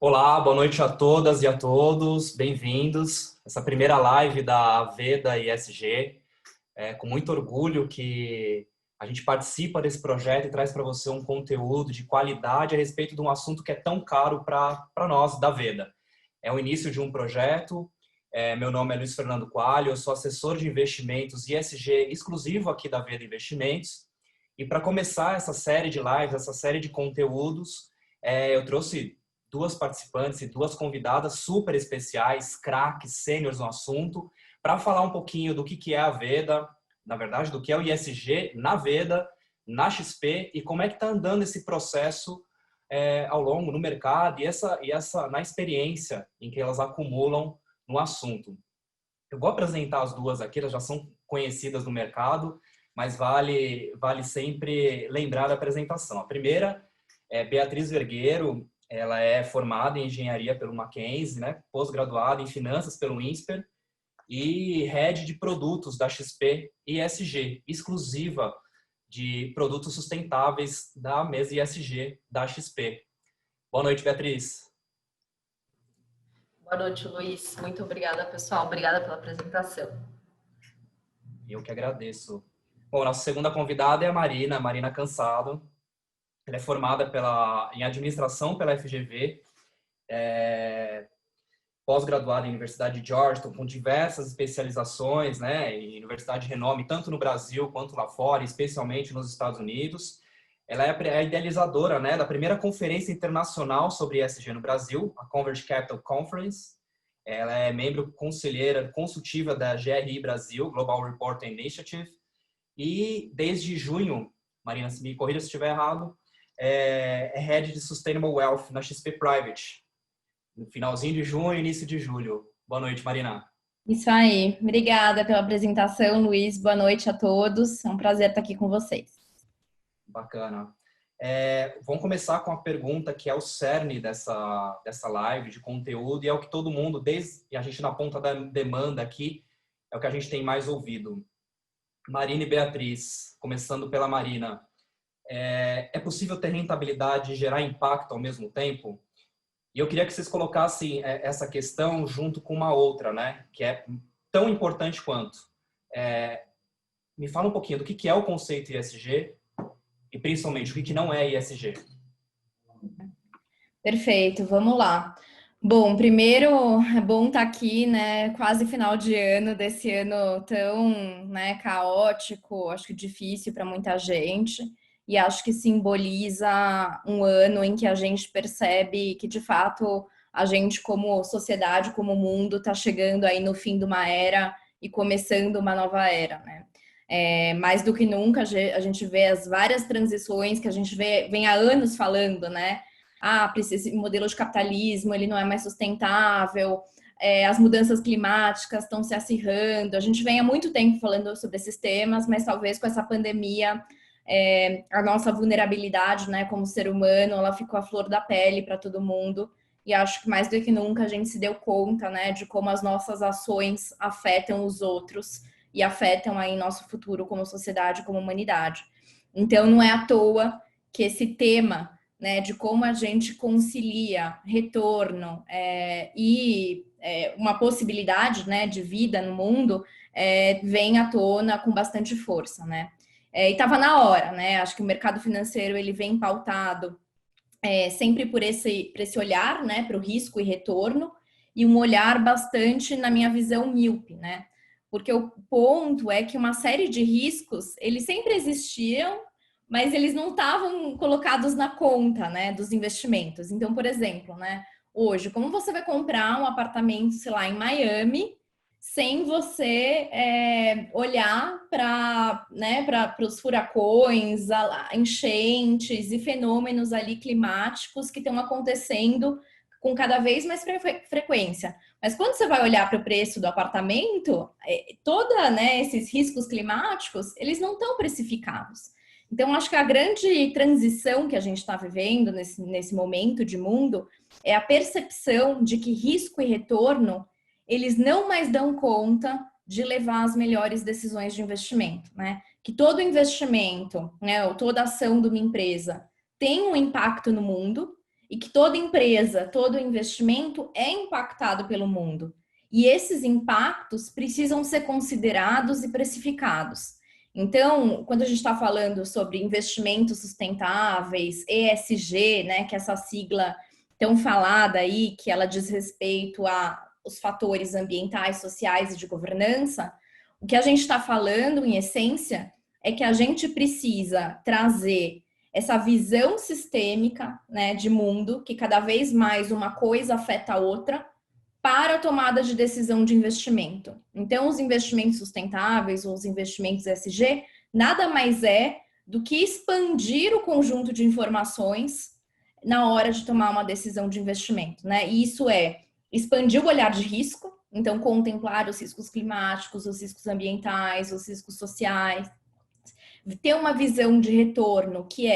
Olá, boa noite a todas e a todos, bem-vindos. Essa primeira live da Veda ISG. É com muito orgulho que a gente participa desse projeto e traz para você um conteúdo de qualidade a respeito de um assunto que é tão caro para nós da Veda. É o início de um projeto. Meu nome é Luiz Fernando Coalho, eu sou assessor de investimentos ISG exclusivo aqui da Veda Investimentos. E para começar essa série de lives, essa série de conteúdos, eu trouxe duas participantes e duas convidadas super especiais, craques, sêniores no assunto, para falar um pouquinho do que é a Veda, na verdade, do que é o ISG na Veda, na XP e como é que está andando esse processo ao longo no mercado e essa na experiência em que elas acumulam no assunto. Eu vou apresentar as duas aqui, elas já são conhecidas no mercado, mas vale sempre lembrar da apresentação. A primeira é Beatriz Vergueiro, ela é formada em engenharia pelo Mackenzie, né? Pós-graduada em finanças pelo INSPER e head de produtos da XP ESG, exclusiva de produtos sustentáveis da mesa ESG da XP. Boa noite, Beatriz. Boa noite, Luiz. Muito obrigada, pessoal. Obrigada pela apresentação. Eu que agradeço. Bom, nossa segunda convidada é a Marina Cansado. Ela é formada em administração pela FGV, pós-graduada em Universidade de Georgetown, com diversas especializações, né, em universidade de renome, tanto no Brasil quanto lá fora, especialmente nos Estados Unidos. Ela é a idealizadora, né, da primeira conferência internacional sobre ESG no Brasil, a Converge Capital Conference. Ela é membro conselheira consultiva da GRI Brasil, Global Reporting Initiative, e desde junho, Marina, se me corrija se estiver errado, é Head de Sustainable Wealth na XP Private, no finalzinho de junho e início de julho. Boa noite, Marina. Isso aí. Obrigada pela apresentação, Luiz. Boa noite a todos. É um prazer estar aqui com vocês. Bacana. Vamos começar com a pergunta que é o cerne dessa live de conteúdo e é o que todo mundo, desde a gente na ponta da demanda aqui, é o que a gente tem mais ouvido. Marina e Beatriz, começando pela Marina. É possível ter rentabilidade e gerar impacto ao mesmo tempo? E eu queria que vocês colocassem essa questão junto com uma outra, né? Que é tão importante quanto. Me fala um pouquinho do que é o conceito ISG e principalmente o que não é ISG. Perfeito, vamos lá. Bom, primeiro é bom estar aqui, né? Quase final de ano, desse ano tão, né, caótico, acho que difícil para muita gente, e acho que simboliza um ano em que a gente percebe que, de fato, a gente, como sociedade, como mundo, está chegando aí no fim de uma era e começando uma nova era, né? Mais do que nunca, a gente vê as várias transições que a gente vem há anos falando, né? Esse modelo de capitalismo, ele não é mais sustentável, as mudanças climáticas estão se acirrando. A gente vem há muito tempo falando sobre esses temas, mas talvez com essa pandemia, a nossa vulnerabilidade, né, como ser humano, ela ficou à flor da pele para todo mundo. E acho que mais do que nunca a gente se deu conta, né, de como as nossas ações afetam os outros e afetam aí nosso futuro como sociedade, como humanidade. Então, não é à toa que esse tema, né, de como a gente concilia retorno uma possibilidade, né, de vida no mundo vem à tona com bastante força, né? E estava na hora, né? Acho que o mercado financeiro ele vem pautado sempre por esse olhar, né, para o risco e retorno, e um olhar bastante, na minha visão, míope, né? Porque o ponto é que uma série de riscos, eles sempre existiam, mas eles não estavam colocados na conta, né, dos investimentos. Então, por exemplo, né, hoje, como você vai comprar um apartamento, sei lá, em Miami, sem você olhar para, né, para os furacões, enchentes e fenômenos ali climáticos que estão acontecendo com cada vez mais frequência. Mas quando você vai olhar para o preço do apartamento, né, esses riscos climáticos, eles não estão precificados. Então, acho que a grande transição que a gente está vivendo nesse momento de mundo é a percepção de que risco e retorno eles não mais dão conta de levar as melhores decisões de investimento, né? Que todo investimento, né, ou toda ação de uma empresa tem um impacto no mundo e que toda empresa, todo investimento é impactado pelo mundo. E esses impactos precisam ser considerados e precificados. Então, quando a gente está falando sobre investimentos sustentáveis, ESG, né, que é essa sigla tão falada aí, que ela diz respeito aos fatores ambientais, sociais e de governança, o que a gente está falando, em essência, é que a gente precisa trazer essa visão sistêmica, né, de mundo, que cada vez mais uma coisa afeta a outra, para a tomada de decisão de investimento. Então, os investimentos sustentáveis ou os investimentos ESG nada mais é do que expandir o conjunto de informações na hora de tomar uma decisão de investimento, né? E isso é expandir o olhar de risco, então contemplar os riscos climáticos, os riscos ambientais, os riscos sociais, ter uma visão de retorno que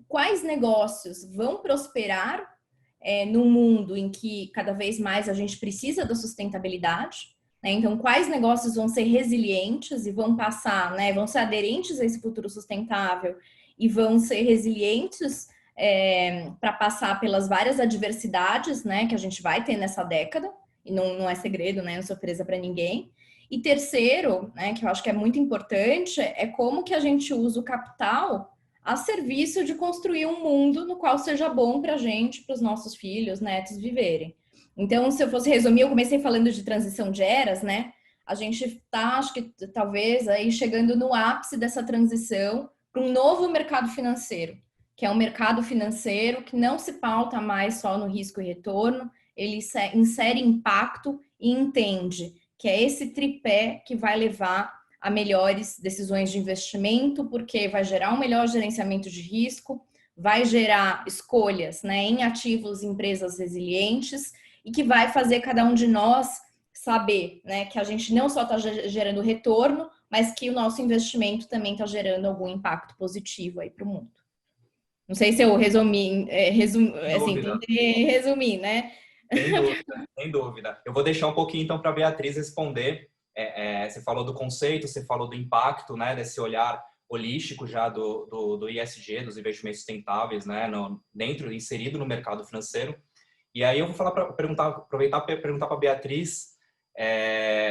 quais negócios vão prosperar num mundo em que cada vez mais a gente precisa da sustentabilidade, né? Então, quais negócios vão ser resilientes e vão passar, né? Vão ser aderentes a esse futuro sustentável e vão ser resilientes para passar pelas várias adversidades, né? Que a gente vai ter nessa década, e não é segredo, né? Não é surpresa para ninguém. E terceiro, né? Que eu acho que é muito importante, é como que a gente usa o capital a serviço de construir um mundo no qual seja bom para a gente, para os nossos filhos, netos viverem. Então, se eu fosse resumir, eu comecei falando de transição de eras, né? A gente está, acho que talvez, aí chegando no ápice dessa transição para um novo mercado financeiro, que é um mercado financeiro que não se pauta mais só no risco e retorno, ele insere impacto e entende que é esse tripé que vai levar a melhores decisões de investimento, porque vai gerar um melhor gerenciamento de risco, vai gerar escolhas, né, em ativos, empresas resilientes, e que vai fazer cada um de nós saber, né, que a gente não só está gerando retorno, mas que o nosso investimento também está gerando algum impacto positivo aí para o mundo. Não sei se eu resumi, assim, tentei resumir, né? Sem dúvida. Eu vou deixar um pouquinho então para a Beatriz responder. Você falou do conceito, você falou do impacto, né, desse olhar holístico já do ESG, dos investimentos sustentáveis, né, inserido no mercado financeiro. E aí eu vou aproveitar para perguntar para a Beatriz,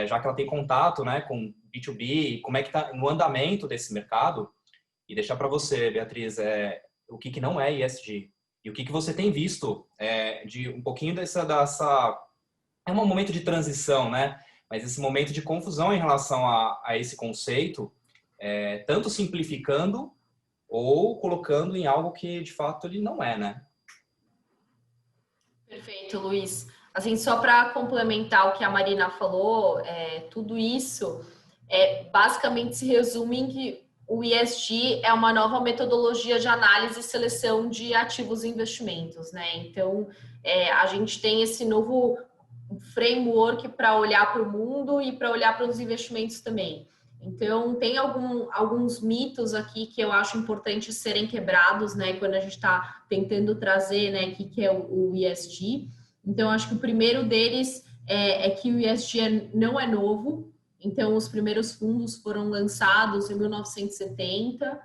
já que ela tem contato, né, com B2B, como é que está no andamento desse mercado, e deixar para você, Beatriz, o que não é ESG e o que você tem visto de um pouquinho dessa é um momento de transição, né? Mas esse momento de confusão em relação a esse conceito, tanto simplificando ou colocando em algo que de fato ele não é, né? Perfeito, Luiz. Assim, só para complementar o que a Marina falou, tudo isso basicamente se resume em que o ESG é uma nova metodologia de análise e seleção de ativos e investimentos, né? Então, a gente tem esse novo framework para olhar para o mundo e para olhar para os investimentos também. Então, tem alguns mitos aqui que eu acho importante serem quebrados, né? Quando a gente está tentando trazer, né, o que é o ESG. Então, acho que o primeiro deles é que o ESG não é novo. Então, os primeiros fundos foram lançados em 1970.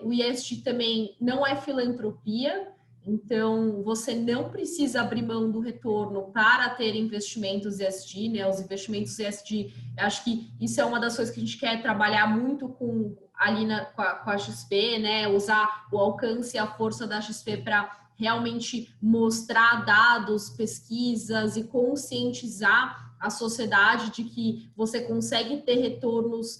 O ESG também não é filantropia. Então, você não precisa abrir mão do retorno para ter investimentos ESG, né? Os investimentos ESG, acho que isso é uma das coisas que a gente quer trabalhar muito com a XP, né? Usar o alcance e a força da XP para realmente mostrar dados, pesquisas e conscientizar a sociedade de que você consegue ter retornos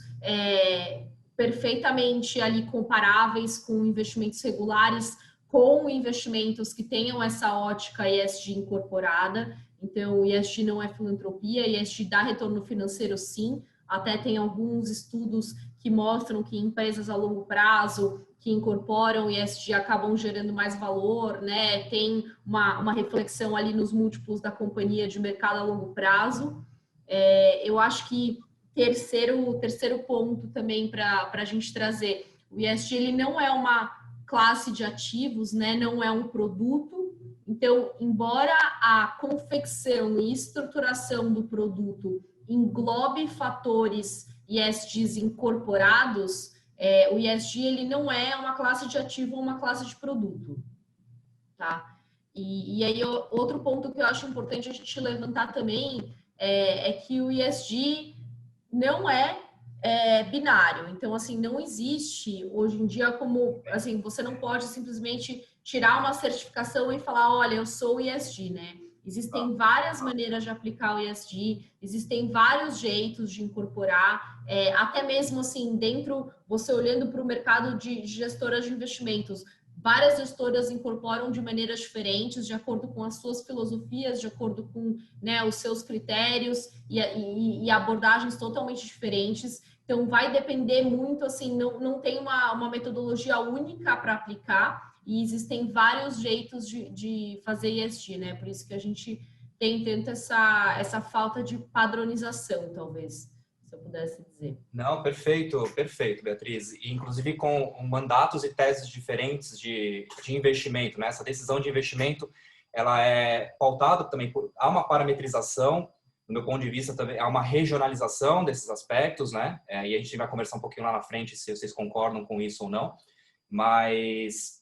perfeitamente ali comparáveis com investimentos regulares, com investimentos que tenham essa ótica ESG incorporada. Então, o ESG não é filantropia, ESG dá retorno financeiro sim, até tem alguns estudos que mostram que empresas a longo prazo que incorporam ESG acabam gerando mais valor, né? Tem uma reflexão ali nos múltiplos da companhia de mercado a longo prazo. Eu acho que terceiro ponto também para a gente trazer, o ESG ele não é uma classe de ativos, né? Não é um produto. Então, embora a confecção e estruturação do produto englobe fatores ESGs incorporados, o ESG ele não é uma classe de ativo ou uma classe de produto. tá? E aí, outro ponto que eu acho importante a gente levantar também é que o ESG não é binário. Então, assim, não existe hoje em dia como, assim, você não pode simplesmente tirar uma certificação e falar, olha, eu sou ESG, né? Existem várias maneiras de aplicar o ESG, existem vários jeitos de incorporar, até mesmo assim, dentro, você olhando para o mercado de gestoras de investimentos, várias gestoras incorporam de maneiras diferentes, de acordo com as suas filosofias, de acordo com, né, os seus critérios e abordagens totalmente diferentes. Então, vai depender muito, assim, não tem uma metodologia única para aplicar e existem vários jeitos de fazer ESG, né? Por isso que a gente tem tanto essa falta de padronização, talvez, se eu pudesse dizer. Não, perfeito, perfeito, Beatriz. E, inclusive com mandatos e teses diferentes de investimento, né? Essa decisão de investimento, ela é pautada também há uma parametrização, do meu ponto de vista também há uma regionalização desses aspectos, né? E a gente vai conversar um pouquinho lá na frente se vocês concordam com isso ou não, mas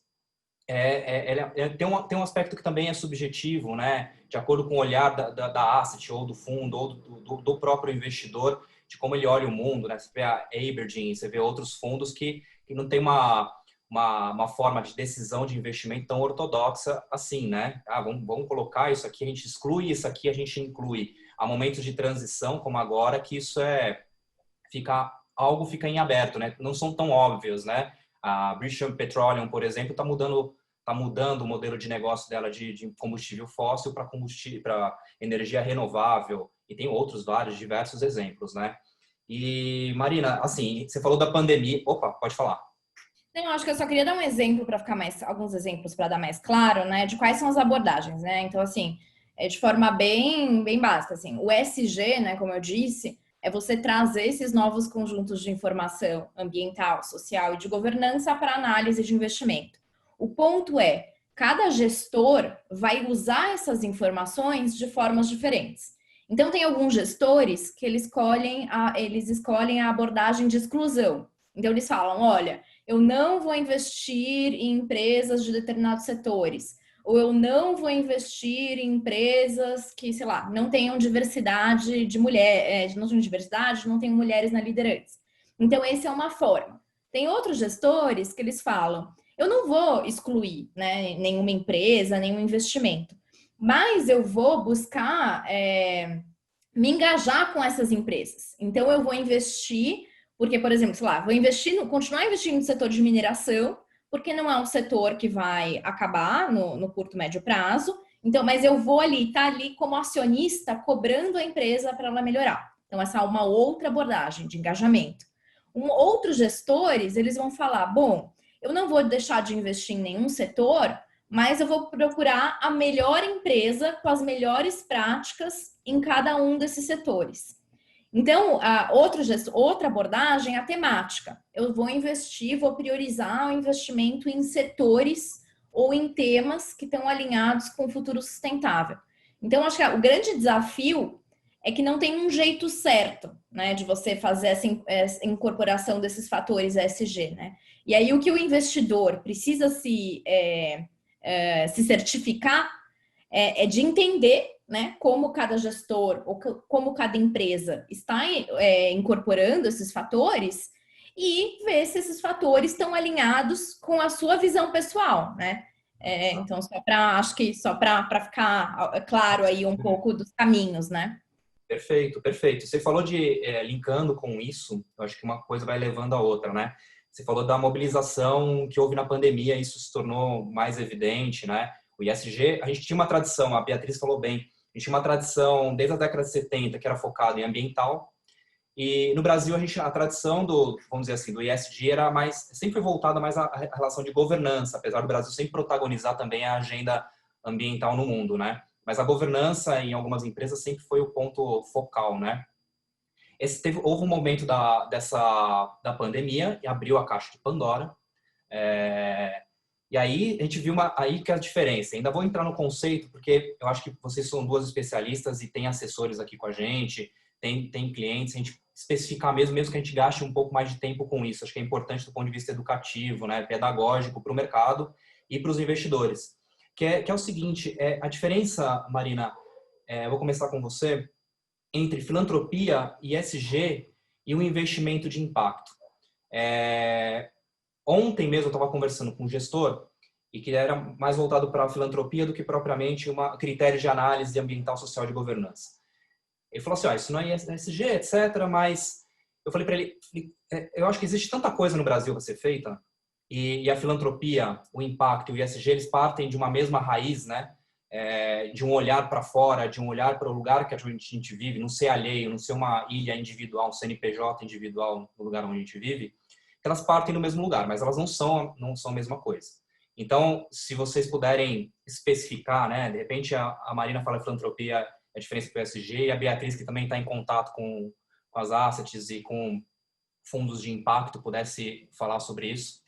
tem um aspecto que também é subjetivo, né? De acordo com o olhar da asset ou do fundo ou do próprio investidor, de como ele olha o mundo, né? Você vê a Aberdeen, você vê outros fundos que não tem uma forma de decisão de investimento tão ortodoxa assim, né? Vamos colocar isso aqui, a gente exclui isso aqui, a gente inclui. Há momentos de transição, como agora, que isso algo fica em aberto, né? Não são tão óbvios, né? A British Petroleum, por exemplo, está mudando o modelo de negócio dela de combustível fóssil para energia renovável, e tem outros vários, diversos exemplos, né? E, Marina, assim, você falou da pandemia. Opa, pode falar. Não, acho que eu só queria dar um exemplo para ficar alguns exemplos para dar mais claro, né, de quais são as abordagens, né? Então, assim, de forma bem básica, assim, o ESG, né, como eu disse, é você trazer esses novos conjuntos de informação ambiental, social e de governança para análise de investimento. O ponto é, cada gestor vai usar essas informações de formas diferentes. Então, tem alguns gestores que eles escolhem a abordagem de exclusão. Então, eles falam, olha, eu não vou investir em empresas de determinados setores, ou eu não vou investir em empresas que, sei lá, não tenham diversidade de mulheres, não tenham diversidade, não tenham mulheres na liderança. Então, essa é uma forma. Tem outros gestores que eles falam, eu não vou excluir, né, nenhuma empresa, nenhum investimento, mas eu vou buscar me engajar com essas empresas. Então, eu vou investir, porque, por exemplo, sei lá, continuar investindo no setor de mineração, porque não é um setor que vai acabar no curto, médio prazo. Então, mas eu vou estar ali como acionista, cobrando a empresa para ela melhorar. Então, essa é uma outra abordagem de engajamento. Outros gestores, eles vão falar, bom, eu não vou deixar de investir em nenhum setor, mas eu vou procurar a melhor empresa com as melhores práticas em cada um desses setores. Então, outra abordagem é a temática. Eu vou vou priorizar o investimento em setores ou em temas que estão alinhados com o futuro sustentável. Então, acho que o grande desafio é que não tem um jeito certo, né, de você fazer essa incorporação desses fatores ESG, né? E aí, o que o investidor precisa se certificar é de entender, né, como cada gestor ou como cada empresa está incorporando esses fatores e ver se esses fatores estão alinhados com a sua visão pessoal, né? Então, acho que só para ficar claro aí um pouco dos caminhos, né? Perfeito, perfeito. Você falou linkando com isso, eu acho que uma coisa vai levando a outra, né? Você falou da mobilização que houve na pandemia, isso se tornou mais evidente, né? O ESG, a gente tinha uma tradição, a Beatriz falou bem, a gente tinha uma tradição desde a década de 70 que era focada em ambiental, e no Brasil a tradição vamos dizer assim, do ESG era sempre voltada mais à relação de governança, apesar do Brasil sempre protagonizar também a agenda ambiental no mundo, né? Mas a governança em algumas empresas sempre foi o ponto focal, né? Houve um momento da pandemia e abriu a caixa de Pandora. E aí a gente viu aí que é a diferença. Ainda vou entrar no conceito, porque eu acho que vocês são duas especialistas e tem assessores aqui com a gente, tem clientes, a gente especificar mesmo que a gente gaste um pouco mais de tempo com isso. Acho que é importante do ponto de vista educativo, né, pedagógico para o mercado e para os investidores. que é o seguinte, a diferença, Marina, eu vou começar com você, entre filantropia, ISG e o investimento de impacto. Ontem mesmo eu estava conversando com um gestor e que era mais voltado para a filantropia do que propriamente um critério de análise ambiental, social e de governança. Ele falou assim, isso não é ESG, etc., mas eu falei para ele, eu acho que existe tanta coisa no Brasil a ser feita e a filantropia, o impacto e o ESG, eles partem de uma mesma raiz, né? De um olhar para fora, de um olhar para o lugar que a gente vive, não ser alheio, não ser uma ilha individual, um CNPJ individual no lugar onde a gente vive, elas partem do mesmo lugar, mas elas não são a mesma coisa. Então, se vocês puderem especificar, né? De repente a Marina fala filantropia, a diferença para o ESG, e a Beatriz, que também está em contato com as assets e com fundos de impacto, pudesse falar sobre isso.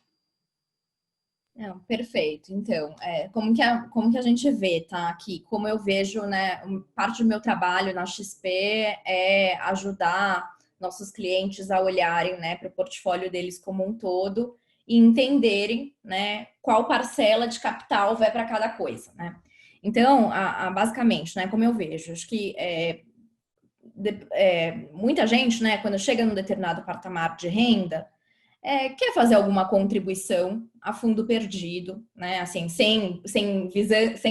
Não, perfeito. Então, como que a gente vê, tá? Aqui, como eu vejo, né? Parte do meu trabalho na XP é ajudar nossos clientes a olharem, né, para o portfólio deles como um todo e entenderem, né, qual parcela de capital vai para cada coisa, né? Então, basicamente, né, como eu vejo, acho que muita gente, né, quando chega num determinado patamar de renda, quer fazer alguma contribuição a fundo perdido, né? Assim, sem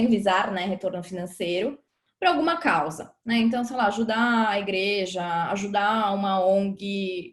visar, né, retorno financeiro, para alguma causa, né? Então, sei lá, ajudar a igreja, ajudar uma ONG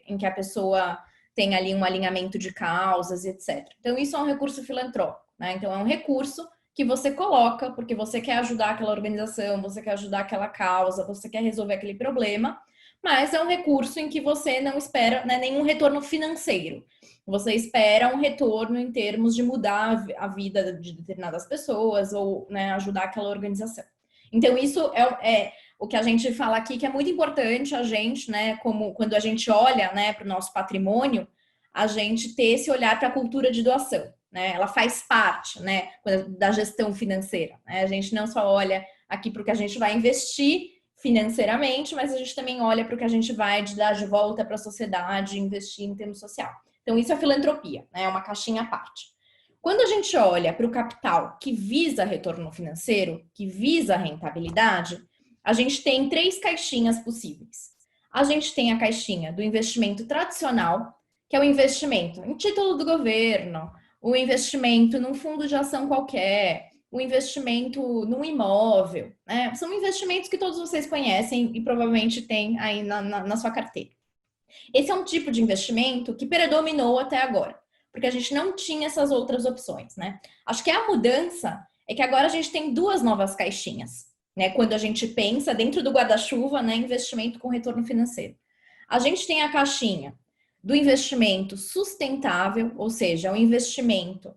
em que a pessoa tem ali um alinhamento de causas, etc. Então, isso é um recurso filantrópico, né? Então, é um recurso que você coloca porque você quer ajudar aquela organização, você quer ajudar aquela causa, você quer resolver aquele problema, mas é um recurso em que você não espera, né, nenhum retorno financeiro. Você espera um retorno em termos de mudar a vida de determinadas pessoas ou, né, ajudar aquela organização. Então, isso é o que a gente fala aqui, que é muito importante a gente, né, como quando a gente olha, né, para o nosso patrimônio, a gente ter esse olhar para a cultura de doação, né? Ela faz parte, né, da gestão financeira, né? A gente não só olha aqui para o que a gente vai investir financeiramente, mas a gente também olha para o que a gente vai dar de volta para a sociedade, investir em termos social. Então, isso é filantropia, né? É uma caixinha à parte. Quando a gente olha para o capital que visa retorno financeiro, que visa rentabilidade, a gente tem 3 caixinhas possíveis. A gente tem a caixinha do investimento tradicional, que é o investimento em título do governo, o investimento num fundo de ação qualquer, o investimento num imóvel, né? São investimentos que todos vocês conhecem e provavelmente têm aí na sua carteira. Esse é um tipo de investimento que predominou até agora, porque a gente não tinha essas outras opções, né? Acho que a mudança é que agora a gente tem 2 novas caixinhas, né? Quando a gente pensa dentro do guarda-chuva, né, investimento com retorno financeiro. A gente tem a caixinha do investimento sustentável, ou seja, um investimento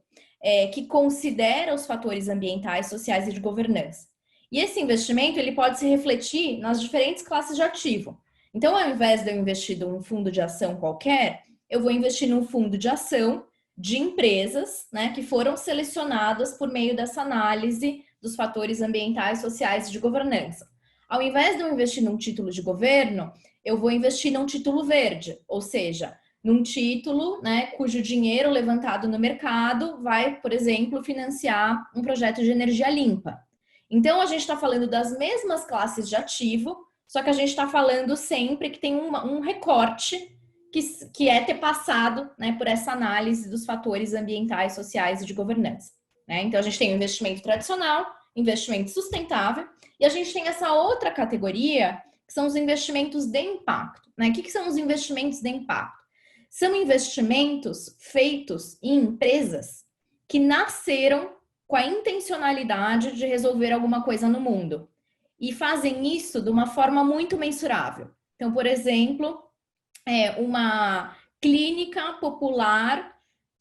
que considera os fatores ambientais, sociais e de governança. E esse investimento ele pode se refletir nas diferentes classes de ativo. Então, ao invés de eu investir num fundo de ação qualquer, eu vou investir num fundo de ação de empresas, né, que foram selecionadas por meio dessa análise dos fatores ambientais, sociais e de governança. Ao invés de eu investir num título de governo, eu vou investir num título verde, ou seja, num título, né, cujo dinheiro levantado no mercado vai, por exemplo, financiar um projeto de energia limpa. Então, a gente está falando das mesmas classes de ativo, só que a gente está falando sempre que tem um recorte que é ter passado, né, por essa análise dos fatores ambientais, sociais e de governança, né? Então, a gente tem o investimento tradicional, investimento sustentável, e a gente tem essa outra categoria, que são os investimentos de impacto, né? O que são os investimentos de impacto? São investimentos feitos em empresas que nasceram com a intencionalidade de resolver alguma coisa no mundo e fazem isso de uma forma muito mensurável. Então, por exemplo, uma clínica popular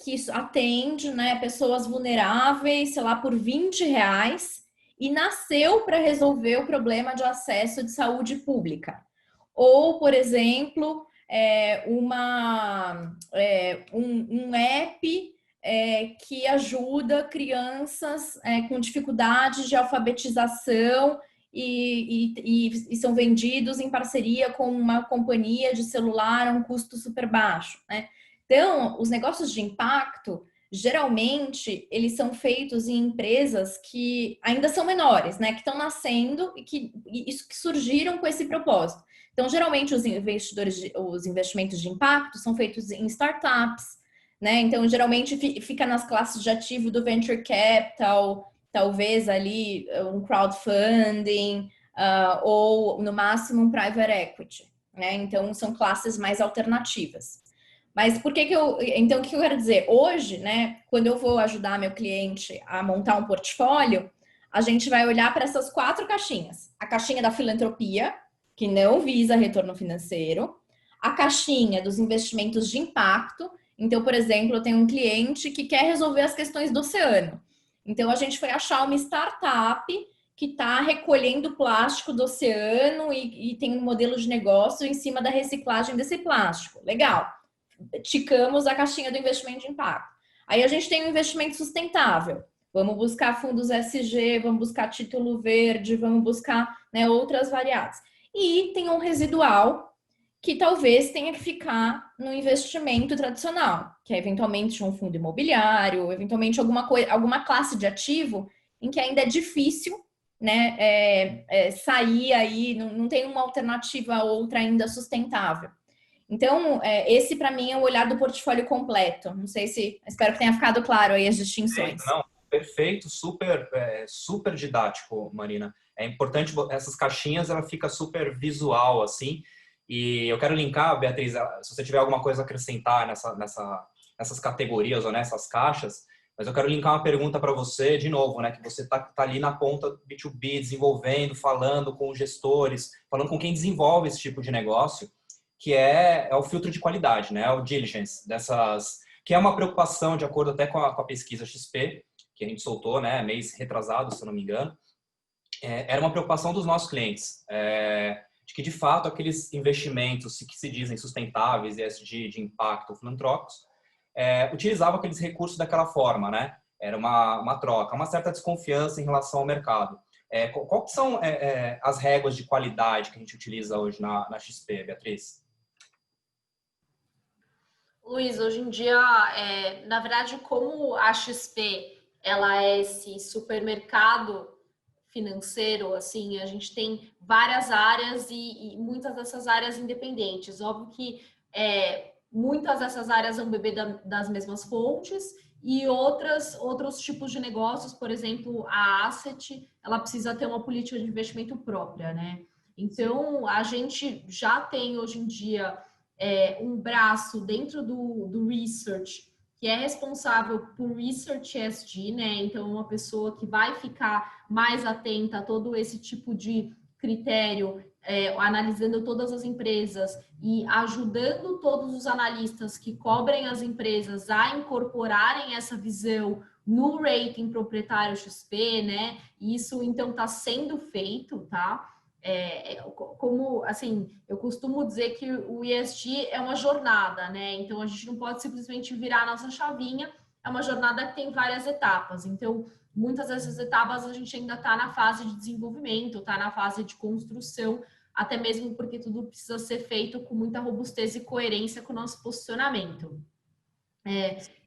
que atende, né, pessoas vulneráveis, sei lá, por R$20 e nasceu para resolver o problema de acesso de saúde pública. Ou, por exemplo, um app que ajuda crianças com dificuldades de alfabetização e são vendidos em parceria com uma companhia de celular a um custo super baixo, né? Então, os negócios de impacto geralmente eles são feitos em empresas que ainda são menores, né? Que estão nascendo e que surgiram com esse propósito. Então, geralmente os investimentos de impacto são feitos em startups, né? Então, geralmente fica nas classes de ativo do venture capital, talvez ali um crowdfunding, ou no máximo um private equity, né? Então, são classes mais alternativas. Mas por que então, o que eu quero dizer? Hoje, né, quando eu vou ajudar meu cliente a montar um portfólio, a gente vai olhar para essas 4 caixinhas. A caixinha da filantropia, que não visa retorno financeiro. A caixinha dos investimentos de impacto. Então, por exemplo, eu tenho um cliente que quer resolver as questões do oceano. Então, a gente foi achar uma startup que está recolhendo plástico do oceano e tem um modelo de negócio em cima da reciclagem desse plástico. Legal. Ticamos a caixinha do investimento de impacto. Aí a gente tem um investimento sustentável. Vamos buscar fundos SG, vamos buscar título verde, vamos buscar, né, outras variáveis. E tem um residual que talvez tenha que ficar no investimento tradicional, que é eventualmente um fundo imobiliário, eventualmente alguma classe de ativo em que ainda é difícil, né, sair aí, não tem uma alternativa outra ainda sustentável. Então, esse para mim é o olhar do portfólio completo. Não sei espero que tenha ficado claro aí as distinções. Não, perfeito, super didático, Marina. É importante, essas caixinhas, ela fica super visual, assim. E eu quero linkar, Beatriz, se você tiver alguma coisa a acrescentar nessas categorias ou nessas caixas, mas eu quero linkar uma pergunta para você, de novo, né? Que você tá ali na ponta do B2B, desenvolvendo, falando com gestores, falando com quem desenvolve esse tipo de negócio, que é o filtro de qualidade, né? O diligence que é uma preocupação, de acordo até com a pesquisa XP, que a gente soltou, né? Mês retrasado, se eu não me engano. Era uma preocupação dos nossos clientes, de que, de fato, aqueles investimentos que se dizem sustentáveis, ESG, de impacto, filantrópicos, utilizavam aqueles recursos daquela forma, né? Era uma troca, uma certa desconfiança em relação ao mercado. Qual que são as réguas de qualidade que a gente utiliza hoje na XP, Beatriz? Luiz, hoje em dia, na verdade, como a XP ela é esse supermercado financeiro, assim, a gente tem várias áreas e muitas dessas áreas independentes. Óbvio que muitas dessas áreas vão beber das mesmas fontes e outros tipos de negócios, por exemplo, a Asset, ela precisa ter uma política de investimento própria, né? Então, a gente já tem hoje em dia um braço dentro do research que é responsável por research ESG, né? Então, uma pessoa que vai ficar mais atenta a todo esse tipo de critério, analisando todas as empresas e ajudando todos os analistas que cobrem as empresas a incorporarem essa visão no rating proprietário XP, né? Isso, então, está sendo feito, tá? Como, assim, eu costumo dizer que o ESG é uma jornada, né? Então, a gente não pode simplesmente virar a nossa chavinha, é uma jornada que tem várias etapas. Então, muitas dessas etapas a gente ainda está na fase de desenvolvimento, está na fase de construção, até mesmo porque tudo precisa ser feito com muita robustez e coerência com o nosso posicionamento.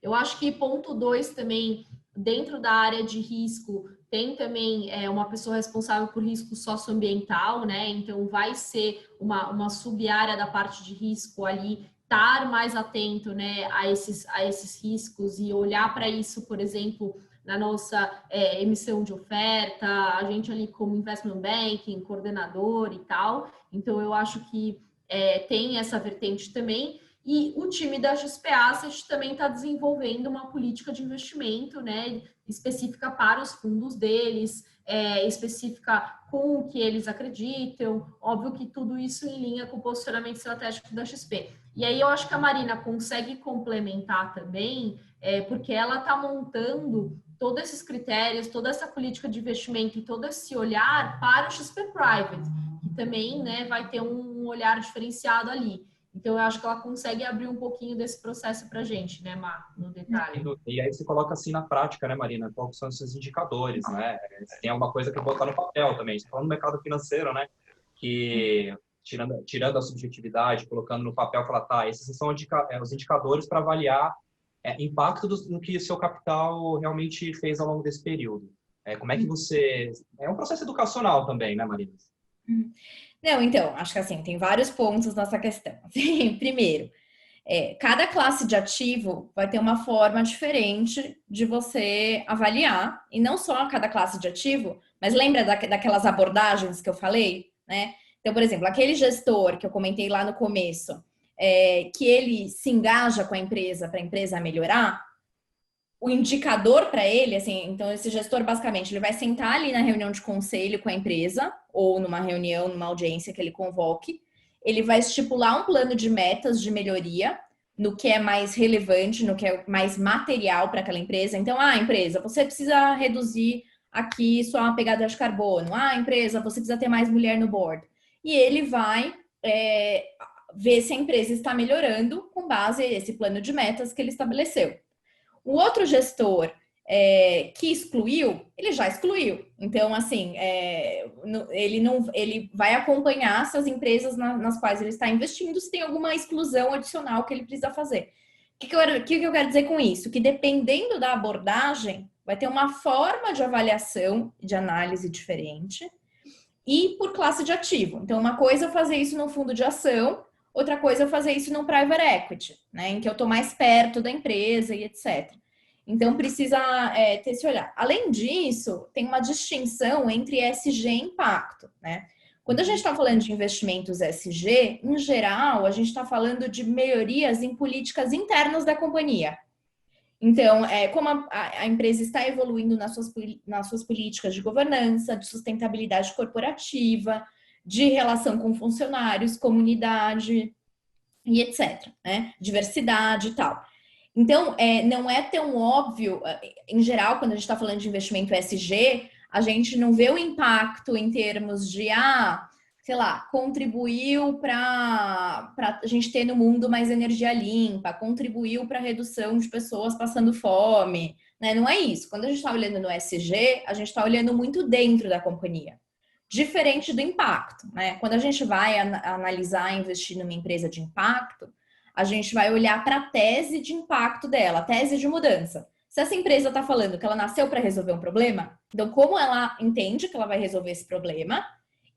Eu acho que ponto 2 também, dentro da área de risco, tem também uma pessoa responsável por risco socioambiental, né? Então, vai ser uma sub-área da parte de risco ali, estar mais atento, né, a esses riscos e olhar para isso, por exemplo, na nossa emissão de oferta, a gente ali como investment banking, coordenador e tal. Então, eu acho que tem essa vertente também. E o time da XP Asset também está desenvolvendo uma política de investimento, né, específica para os fundos deles, específica com o que eles acreditam. Óbvio que tudo isso em linha com o posicionamento estratégico da XP. E aí eu acho que a Marina consegue complementar também, porque ela está montando todos esses critérios, toda essa política de investimento e todo esse olhar para o XP Private, que também, né, vai ter um olhar diferenciado ali. Então, eu acho que ela consegue abrir um pouquinho desse processo para a gente, né, Mar, no detalhe. E aí você coloca assim na prática, né, Marina? Quais são esses indicadores, né? Tem alguma coisa que botar no papel também. Você está falando do mercado financeiro, né? Que, tirando a subjetividade, colocando no papel, falar, tá, esses são os indicadores para avaliar impacto no que o seu capital realmente fez ao longo desse período. Como é que você... É um processo educacional também, né, Marina? Não, então, acho que assim, tem vários pontos nessa questão. Assim, primeiro, cada classe de ativo vai ter uma forma diferente de você avaliar, e não só cada classe de ativo, mas lembra daquelas abordagens que eu falei, né? Então, por exemplo, aquele gestor que eu comentei lá no começo, que ele se engaja com a empresa para a empresa melhorar, o indicador para ele, assim, então esse gestor basicamente ele vai sentar ali na reunião de conselho com a empresa ou numa reunião, numa audiência que ele convoque, ele vai estipular um plano de metas de melhoria no que é mais relevante, no que é mais material para aquela empresa. Então, empresa, você precisa reduzir aqui sua pegada de carbono. Empresa, você precisa ter mais mulher no board. E ele vai ver se a empresa está melhorando com base nesse plano de metas que ele estabeleceu. O outro gestor que excluiu, ele já excluiu. Então, assim, ele vai acompanhar se as empresas nas quais ele está investindo, se tem alguma exclusão adicional que ele precisa fazer. O que eu quero dizer com isso? Que dependendo da abordagem, vai ter uma forma de avaliação, de análise diferente, e por classe de ativo. Então, uma coisa é fazer isso no fundo de ação, outra coisa é fazer isso no private equity, né, em que eu estou mais perto da empresa e etc. Então, precisa ter esse olhar. Além disso, tem uma distinção entre ESG e impacto, né? Quando a gente está falando de investimentos ESG, em geral, a gente está falando de melhorias em políticas internas da companhia. Então, como a empresa está evoluindo nas suas políticas de governança, de sustentabilidade corporativa, de relação com funcionários, comunidade e etc., né? Diversidade e tal. Então, não é tão óbvio, em geral, quando a gente está falando de investimento ESG, a gente não vê o impacto em termos de, sei lá, contribuiu para a gente ter no mundo mais energia limpa, contribuiu para a redução de pessoas passando fome, né? Não é isso. Quando a gente está olhando no ESG, a gente está olhando muito dentro da companhia. Diferente do impacto, né? Quando a gente vai analisar e investir numa empresa de impacto, a gente vai olhar para a tese de impacto dela, a tese de mudança. Se essa empresa está falando que ela nasceu para resolver um problema, então como ela entende que ela vai resolver esse problema,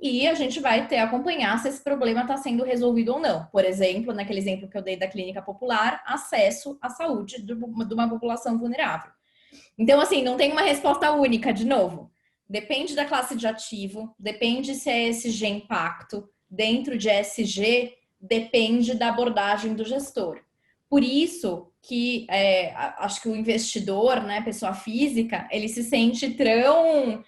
e a gente vai acompanhar se esse problema está sendo resolvido ou não. Por exemplo, naquele exemplo que eu dei da clínica popular, acesso à saúde de uma população vulnerável. Então, assim, não tem uma resposta única, de novo. Depende da classe de ativo, depende se é ESG impacto. Dentro de ESG, depende da abordagem do gestor. Por isso que acho que o investidor, né, pessoa física, ele se sente tão...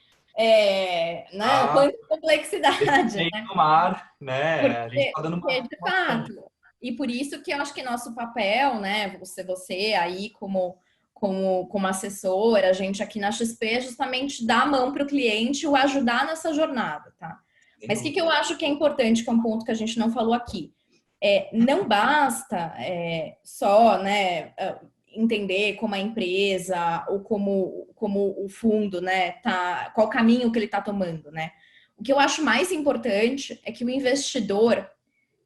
quanta complexidade, né? No mar, né? A gente tá dando Porque, de fato. E por isso que eu acho que nosso papel, né, você aí como assessora, a gente aqui na XP é justamente dar a mão para o cliente, o ajudar nessa jornada, tá? Mas o que eu acho que é importante, que é um ponto que a gente não falou aqui, não basta só, né, entender como a empresa ou como o fundo, né, qual caminho que ele está tomando, né? O que eu acho mais importante é que o investidor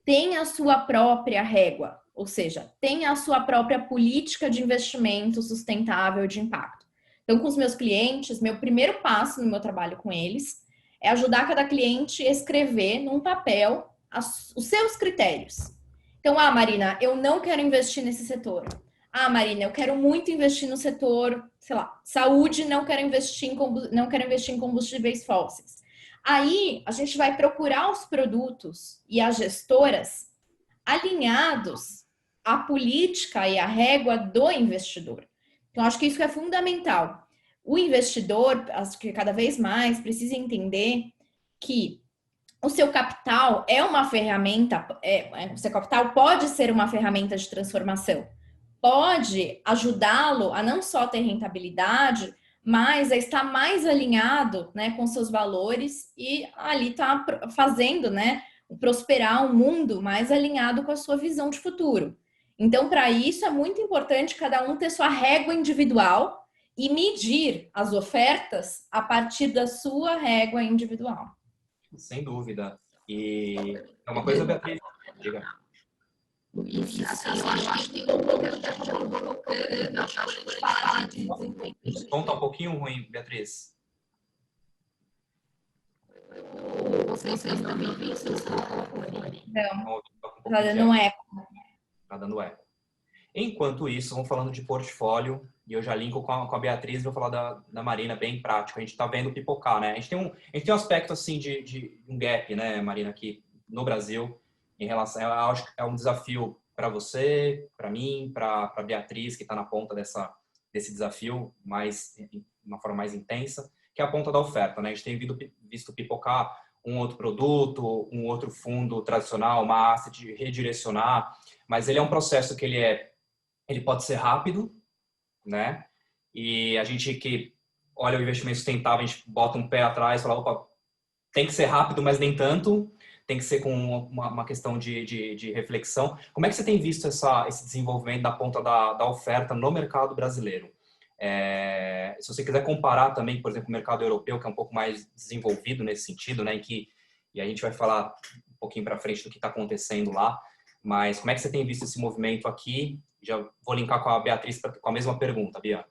tenha a sua própria régua, ou seja, tenha a sua própria política de investimento sustentável de impacto. Então, com os meus clientes, meu primeiro passo no meu trabalho com eles é ajudar cada cliente a escrever num papel os seus critérios. Então, Marina, eu não quero investir nesse setor. Marina, eu quero muito investir no setor, sei lá, saúde, não quero investir em combustíveis fósseis. Aí, a gente vai procurar os produtos e as gestoras alinhados à política e à régua do investidor. Então, acho que isso é fundamental. O investidor, acho que cada vez mais, precisa entender que o seu capital é uma ferramenta, o seu capital pode ser uma ferramenta de transformação. Pode ajudá-lo a não só ter rentabilidade, mas a estar mais alinhado, né, com seus valores e ali tá fazendo, né, prosperar um mundo mais alinhado com a sua visão de futuro. Então, para isso é muito importante cada um ter sua régua individual e medir as ofertas a partir da sua régua individual. Sem dúvida. E é uma coisa, Beatriz, diga. Luiz, assim, eu acho que tem um pouco de falar de desempenho. O som tá um pouquinho ruim, Beatriz. Vocês também visto o som? Não, Tá com um tá pouquinho de dando eco. eco. Tá dando eco. Enquanto isso, vamos falando de portfólio, e eu já linko com a Beatriz e vou falar da Marina, bem prático. A gente está vendo pipocar, né? A gente tem um aspecto, assim, de um gap, né, Marina, aqui no Brasil, em relação... Eu acho que é um desafio para você, para mim, para a Beatriz, que está na ponta desse desafio, de uma forma mais intensa, que é a ponta da oferta, né? A gente tem visto pipocar um outro produto, um outro fundo tradicional, uma asset, redirecionar, mas ele é um processo que ele pode ser rápido, né? E a gente que olha o investimento sustentável, a gente bota um pé atrás e fala, opa, tem que ser rápido, mas nem tanto, tem que ser com uma questão de reflexão. Como é que você tem visto esse desenvolvimento da ponta da oferta no mercado brasileiro? Se você quiser comparar também, por exemplo, o mercado europeu, que é um pouco mais desenvolvido nesse sentido, né? E a gente vai falar um pouquinho para frente do que está acontecendo lá, mas como é que você tem visto esse movimento aqui? Já vou linkar com a Beatriz com a mesma pergunta, Bia.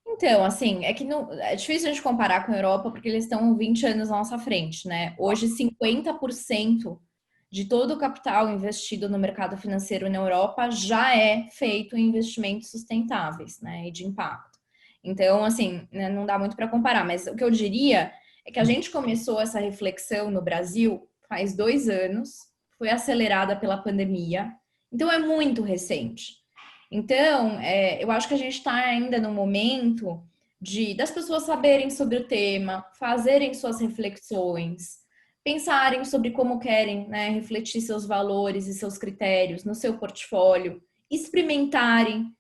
Então, assim, é que não, é difícil a gente comparar com a Europa porque eles estão 20 anos à nossa frente, né? Hoje, 50% de todo o capital investido no mercado financeiro na Europa já é feito em investimentos sustentáveis, né? E de impacto. Então, assim, né, não dá muito para comparar, mas o que eu diria é que a gente começou essa reflexão no Brasil faz 2 anos, foi acelerada pela pandemia, então é muito recente. Então, eu acho que a gente está ainda no momento das pessoas saberem sobre o tema, fazerem suas reflexões, pensarem sobre como querem, né, refletir seus valores e seus critérios no seu portfólio, experimentarem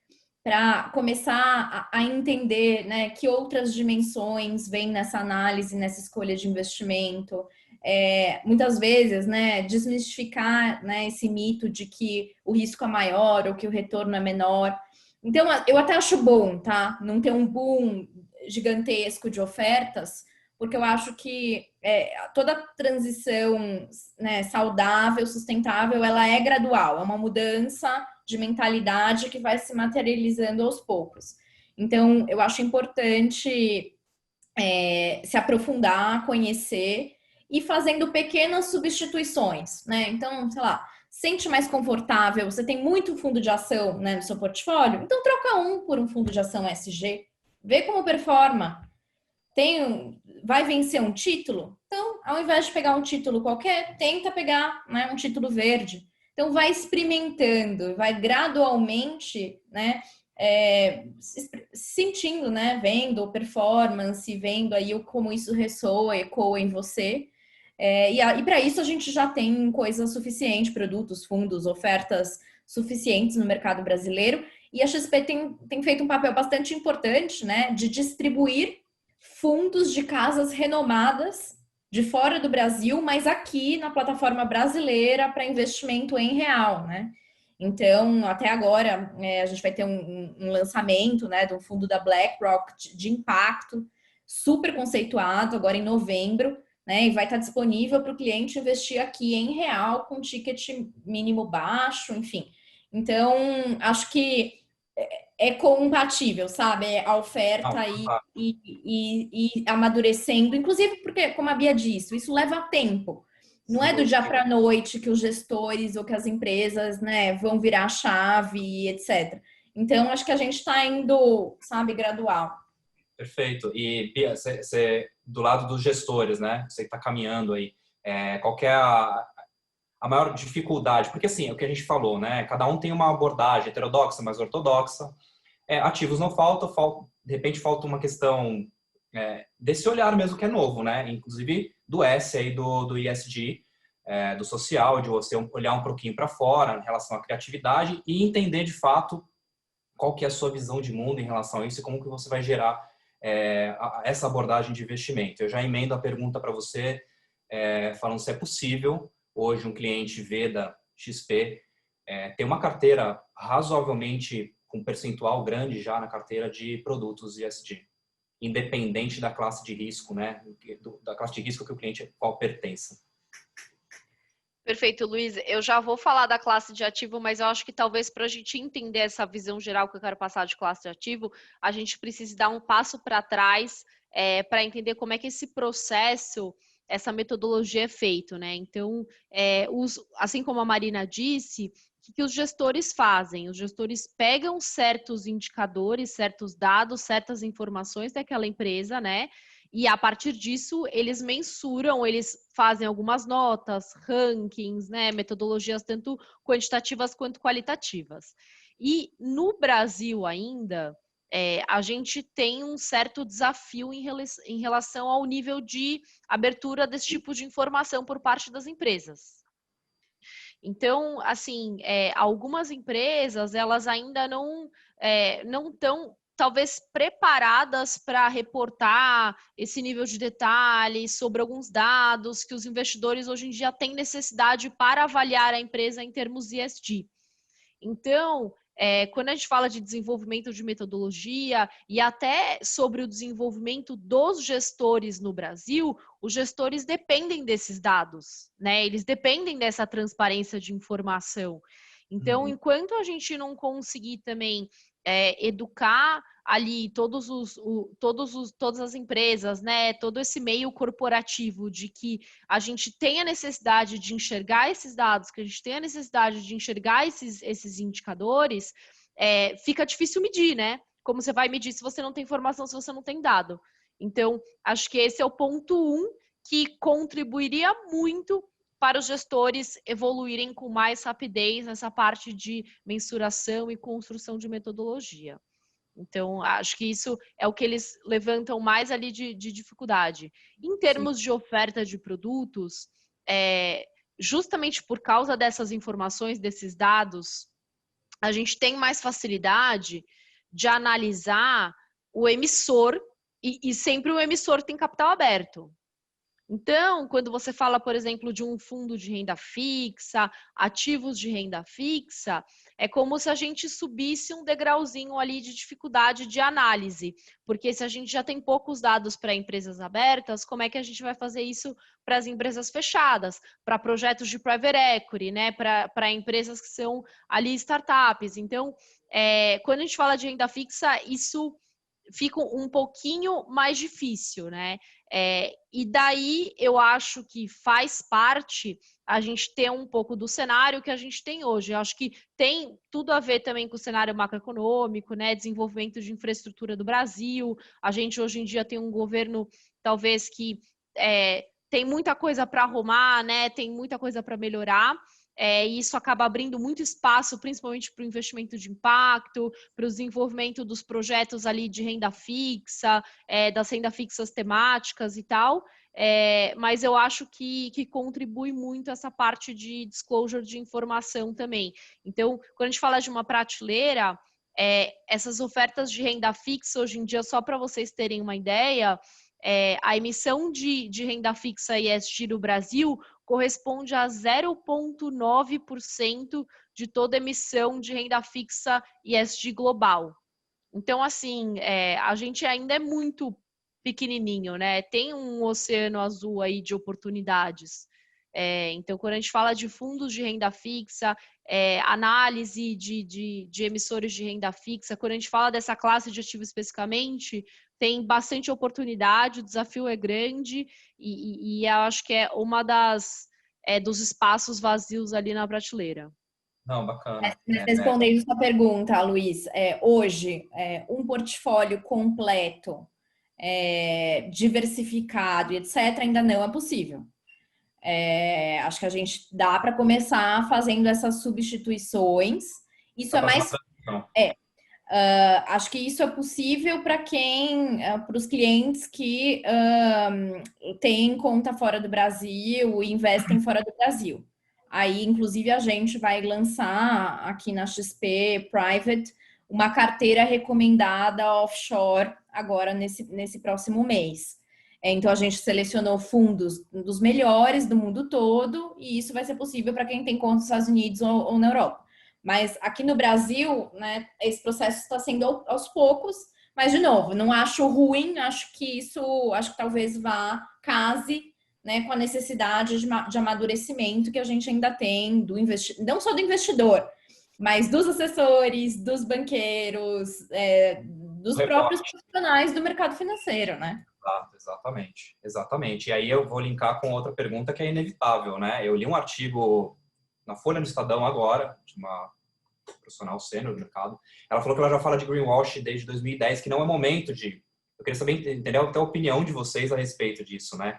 para começar a entender, né, que outras dimensões vêm nessa análise, nessa escolha de investimento. Muitas vezes, né, desmistificar, né, esse mito de que o risco é maior ou que o retorno é menor. Então, eu até acho bom, tá? Não ter um boom gigantesco de ofertas, porque eu acho que toda transição, né, saudável, sustentável, ela é gradual, é uma mudança de mentalidade que vai se materializando aos poucos. Então, eu acho importante se aprofundar, conhecer e fazendo pequenas substituições, né? Então, sei lá, sente mais confortável, você tem muito fundo de ação, né, no seu portfólio, então troca um por um fundo de ação SG, vê como performa. Vai vencer um título? Então, ao invés de pegar um título qualquer, tenta pegar, né, um título verde. Então, vai experimentando, vai gradualmente, né, sentindo, né, vendo performance, vendo aí como isso ressoa, ecoa em você. E para isso a gente já tem coisa suficiente, produtos, fundos, ofertas suficientes no mercado brasileiro. E a XP tem feito um papel bastante importante, né, de distribuir fundos de casas renomadas de fora do Brasil, mas aqui na plataforma brasileira para investimento em real, né? Então, até agora, a gente vai ter um lançamento, né, de um fundo da BlackRock de impacto, super conceituado, agora em novembro, né, e vai estar disponível para o cliente investir aqui em real, com ticket mínimo baixo, enfim. Então, acho que é compatível, sabe? A oferta e amadurecendo, inclusive porque, como a Bia disse, isso leva tempo. Não é do dia para a noite que os gestores ou que as empresas, né, vão virar a chave, etc. Então, acho que a gente está indo, sabe, gradual. Perfeito. E, Bia, você, do lado dos gestores, né? Você que está caminhando aí, qual que é a maior dificuldade? Porque, assim, é o que a gente falou, né? Cada um tem uma abordagem heterodoxa, mais ortodoxa. Ativos não faltam, de repente falta uma questão desse olhar mesmo que é novo, né? Inclusive do S aí, do ESG, do social, de você olhar um pouquinho para fora em relação à criatividade e entender de fato qual que é a sua visão de mundo em relação a isso e como que você vai gerar essa abordagem de investimento. Eu já emendo a pergunta para você, falando se é possível hoje um cliente Veda XP ter uma carteira razoavelmente com percentual grande já na carteira de produtos ESG, independente da classe de risco, né, da classe de risco que o cliente qual pertença. Perfeito, Luiz. Eu já vou falar da classe de ativo, mas eu acho que talvez para a gente entender essa visão geral que eu quero passar de classe de ativo, a gente precisa dar um passo para trás para entender como é que esse processo, essa metodologia é feito, né? Então, assim como a Marina disse, o que os gestores fazem? Os gestores pegam certos indicadores, certos dados, certas informações daquela empresa, né? E a partir disso, eles mensuram, eles fazem algumas notas, rankings, né, metodologias tanto quantitativas quanto qualitativas. E no Brasil ainda, a gente tem um certo desafio em relação ao nível de abertura desse tipo de informação por parte das empresas. Então, assim, algumas empresas, elas ainda não estão talvez preparadas para reportar esse nível de detalhe sobre alguns dados que os investidores hoje em dia têm necessidade para avaliar a empresa em termos ESG. Então, quando a gente fala de desenvolvimento de metodologia e até sobre o desenvolvimento dos gestores no Brasil, os gestores dependem desses dados, né? Eles dependem dessa transparência de informação. Então, enquanto a gente não conseguir também educar ali todas as empresas, né? Todo esse meio corporativo de que a gente tem a necessidade de enxergar esses dados, que a gente tem a necessidade de enxergar esses indicadores, fica difícil medir, né? Como você vai medir se você não tem informação, se você não tem dado? Então, acho que esse é o ponto 1 que contribuiria muito para os gestores evoluírem com mais rapidez nessa parte de mensuração e construção de metodologia. Então, acho que isso é o que eles levantam mais ali de dificuldade. Em termos de oferta de produtos, justamente por causa dessas informações, desses dados, a gente tem mais facilidade de analisar o emissor e sempre o emissor tem capital aberto. Então, quando você fala, por exemplo, de um fundo de renda fixa, ativos de renda fixa, é como se a gente subisse um degrauzinho ali de dificuldade de análise, porque se a gente já tem poucos dados para empresas abertas, como é que a gente vai fazer isso para as empresas fechadas, para projetos de private equity, né? Para empresas que são ali startups. Então, quando a gente fala de renda fixa, isso fica um pouquinho mais difícil, né? E daí eu acho que faz parte a gente ter um pouco do cenário que a gente tem hoje. Eu acho que tem tudo a ver também com o cenário macroeconômico, né? Desenvolvimento de infraestrutura do Brasil. A gente hoje em dia tem um governo, talvez, que tem muita coisa para arrumar, né? Tem muita coisa para melhorar. E isso acaba abrindo muito espaço, principalmente para o investimento de impacto, para o desenvolvimento dos projetos ali de renda fixa, das rendas fixas temáticas e tal. Mas eu acho que contribui muito essa parte de disclosure de informação também. Então, quando a gente fala de uma prateleira, essas ofertas de renda fixa hoje em dia, só para vocês terem uma ideia, a emissão de renda fixa ESG no Brasil corresponde a 0,9% de toda emissão de renda fixa ESG global. Então, assim, a gente ainda é muito pequenininho, né? Tem um oceano azul aí de oportunidades. Então, quando a gente fala de fundos de renda fixa, análise de emissores de renda fixa, quando a gente fala dessa classe de ativo especificamente, tem bastante oportunidade, o desafio é grande e eu acho que é uma dos espaços vazios ali na prateleira. Não, bacana. Respondendo sua pergunta, Luiz, hoje, um portfólio completo, diversificado e etc., ainda não é possível. Acho que a gente dá para começar fazendo essas substituições. Isso é mais... acho que isso é possível para os clientes que têm conta fora do Brasil e investem fora do Brasil. Aí, inclusive, a gente vai lançar aqui na XP Private uma carteira recomendada offshore agora nesse próximo mês. Então, a gente selecionou fundos dos melhores do mundo todo e isso vai ser possível para quem tem conta nos Estados Unidos ou na Europa. Mas aqui no Brasil, né, esse processo está sendo aos poucos, mas, de novo, não acho ruim, acho que talvez case né, com a necessidade de amadurecimento que a gente ainda tem não só do investidor, mas dos assessores, dos banqueiros, dos próprios profissionais do mercado financeiro, né? Exatamente, exatamente. E aí eu vou linkar com outra pergunta que é inevitável, né? Eu li um artigo na Folha do Estadão agora, de uma profissional sênior do mercado. Ela falou que ela já fala de greenwashing desde 2010, que não é momento de... Eu queria saber, entender até a opinião de vocês a respeito disso, né?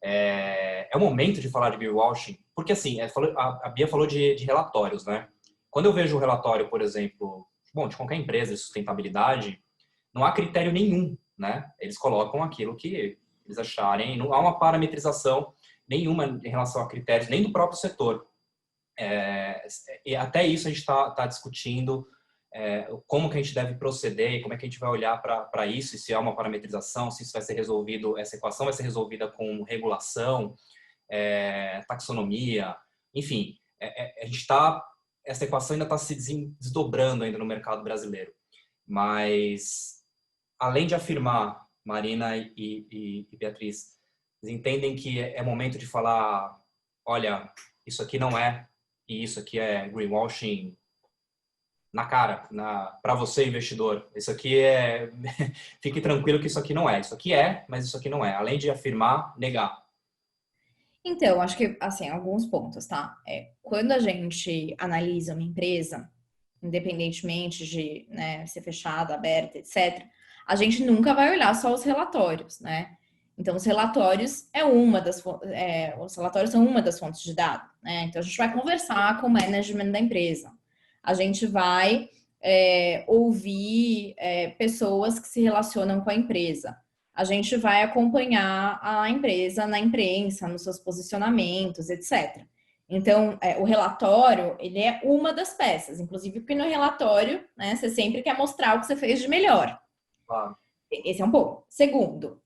É o momento de falar de greenwashing? Porque, assim, a Bia falou de relatórios, né? Quando eu vejo um relatório, por exemplo, de qualquer empresa de sustentabilidade, não há critério nenhum, né? Eles colocam aquilo que eles acharem, não há uma parametrização nenhuma em relação a critérios, nem do próprio setor. E até isso a gente está discutindo, como que a gente deve proceder, como é que a gente vai olhar para isso, e se há uma parametrização, se isso vai ser resolvido, essa equação vai ser resolvida com regulação, taxonomia, enfim, a gente essa equação ainda está se desdobrando ainda no mercado brasileiro. Mas, além de afirmar, Marina e Beatriz, vocês entendem que é momento de falar, olha, isso aqui não é, e isso aqui é greenwashing na cara, para você, investidor. Isso aqui fique tranquilo que isso aqui não é. Isso aqui é, mas isso aqui não é. Além de afirmar, negar. Então, acho que, assim, alguns pontos, tá? Quando a gente analisa uma empresa, independentemente de, né, ser fechada, aberta, etc., a gente nunca vai olhar só os relatórios, né? Então, os relatórios os relatórios são uma das fontes de dados, né? Então, a gente vai conversar com o management da empresa. A gente vai ouvir pessoas que se relacionam com a empresa. A gente vai acompanhar a empresa na imprensa, nos seus posicionamentos, etc. Então, o relatório, ele é uma das peças. Inclusive, porque no relatório, né, você sempre quer mostrar o que você fez de melhor. Claro. Esse é um ponto. Segundo,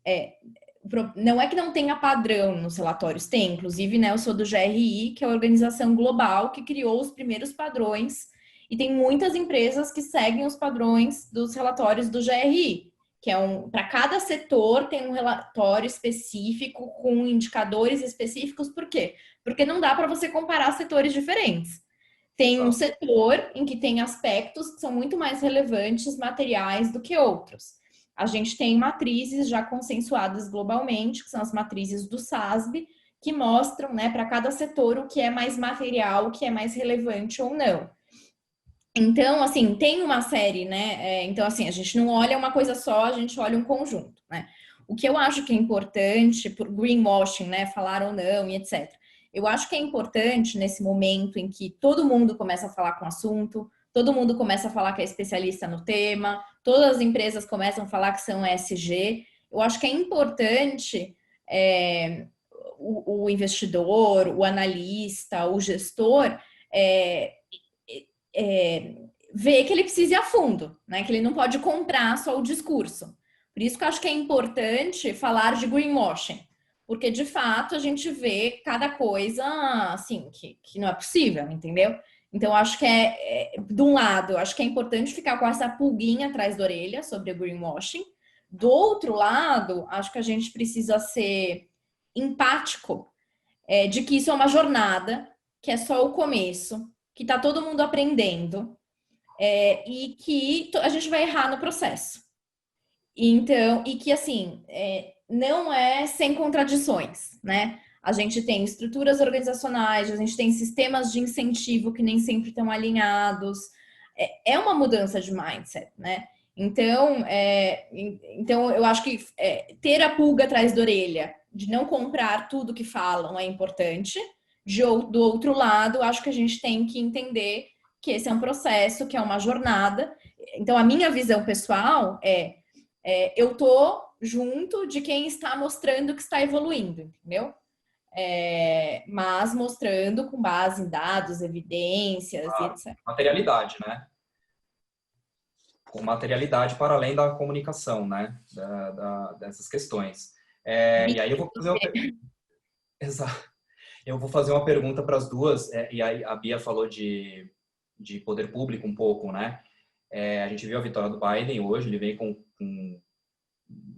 não é que não tenha padrão nos relatórios, tem. Inclusive, né, eu sou do GRI, que é a organização global que criou os primeiros padrões, e tem muitas empresas que seguem os padrões dos relatórios do GRI, que para cada setor tem um relatório específico com indicadores específicos. Por quê? Porque não dá para você comparar setores diferentes. Tem um setor em que tem aspectos que são muito mais relevantes, materiais, do que outros. A gente tem matrizes já consensuadas globalmente, que são as matrizes do SASB, que mostram, né, para cada setor o que é mais material, o que é mais relevante ou não. Então, assim, tem uma série, né? Então, assim, a gente não olha uma coisa só, a gente olha um conjunto, né? O que eu acho que é importante, por greenwashing, né? Falar ou não e etc. Eu acho que é importante nesse momento em que todo mundo começa a falar com o assunto, todo mundo começa a falar que é especialista no tema, todas as empresas começam a falar que são ESG. Eu acho que é importante o investidor, o analista, o gestor ver que ele precisa ir a fundo, né? Que ele não pode comprar só o discurso. Por isso que eu acho que é importante falar de greenwashing, porque de fato a gente vê cada coisa assim que não é possível, entendeu? Então acho que de um lado, acho que é importante ficar com essa pulguinha atrás da orelha sobre o greenwashing. Do outro lado, acho que a gente precisa ser empático de que isso é uma jornada, que é só o começo, que tá todo mundo aprendendo e que a gente vai errar no processo. Então, e que assim, não é sem contradições, né? A gente tem estruturas organizacionais, a gente tem sistemas de incentivo que nem sempre estão alinhados. É uma mudança de mindset, né? Então, então eu acho que ter a pulga atrás da orelha, de não comprar tudo que falam é importante. Do outro lado, acho que a gente tem que entender que esse é um processo, que é uma jornada. Então, a minha visão pessoal eu tô junto de quem está mostrando que está evoluindo, entendeu? Mas mostrando com base em dados, evidências e etc. Materialidade, né? Com materialidade para além da comunicação, né? Dessas questões. E aí eu vou fazer Exato. Eu vou fazer uma pergunta para as duas, e aí a Bia falou de poder público um pouco, né? A gente viu a vitória do Biden hoje, ele vem com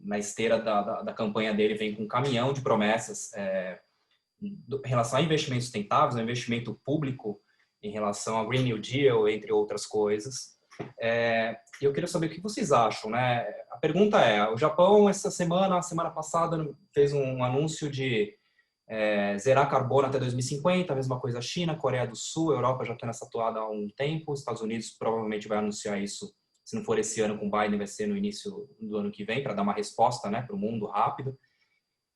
na esteira da campanha dele, vem com um caminhão de promessas em relação a investimentos sustentáveis, ao investimento público, em relação ao Green New Deal, entre outras coisas. Eu queria saber o que vocês acham, né? A pergunta o Japão, semana passada, fez um anúncio de zerar carbono até 2050, a mesma coisa a China, Coreia do Sul, a Europa já está nessa toada há um tempo, os Estados Unidos provavelmente vai anunciar isso, se não for esse ano com o Biden, vai ser no início do ano que vem, para dar uma resposta, né, para o mundo rápido.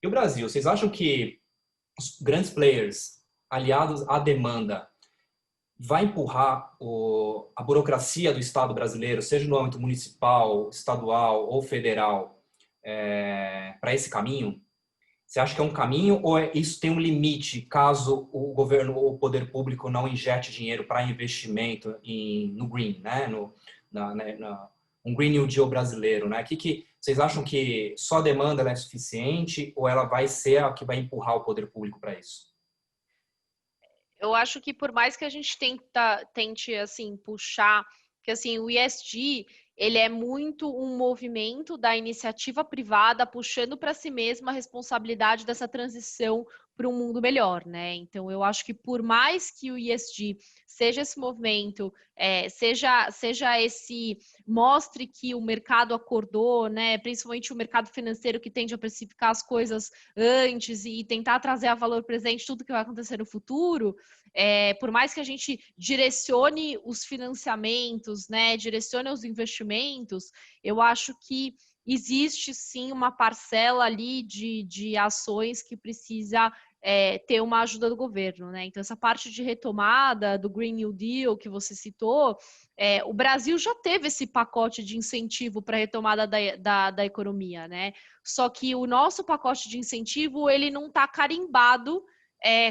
E o Brasil, vocês acham que os grandes players aliados à demanda vai empurrar a burocracia do Estado brasileiro, seja no âmbito municipal, estadual ou federal, para esse caminho? Você acha que é um caminho ou isso tem um limite caso o governo ou o poder público não injete dinheiro para investimento no green, né? Um Green New Deal brasileiro, né? Que vocês acham que só a demanda é suficiente ou ela vai ser a que vai empurrar o poder público para isso? Eu acho que por mais que a gente tente assim, puxar, que assim, o ESG, ele é muito um movimento da iniciativa privada puxando para si mesma a responsabilidade dessa transição para um mundo melhor, né? Então, eu acho que por mais que o ESG seja esse movimento, seja esse, mostre que o mercado acordou, né? Principalmente o mercado financeiro que tende a precificar as coisas antes e tentar trazer a valor presente tudo que vai acontecer no futuro, por mais que a gente direcione os financiamentos, né? Direcione os investimentos, eu acho que existe sim uma parcela ali de ações que precisa ter uma ajuda do governo, né? Então, essa parte de retomada do Green New Deal que você citou, o Brasil já teve esse pacote de incentivo para a retomada da economia, né? Só que o nosso pacote de incentivo, ele não está carimbado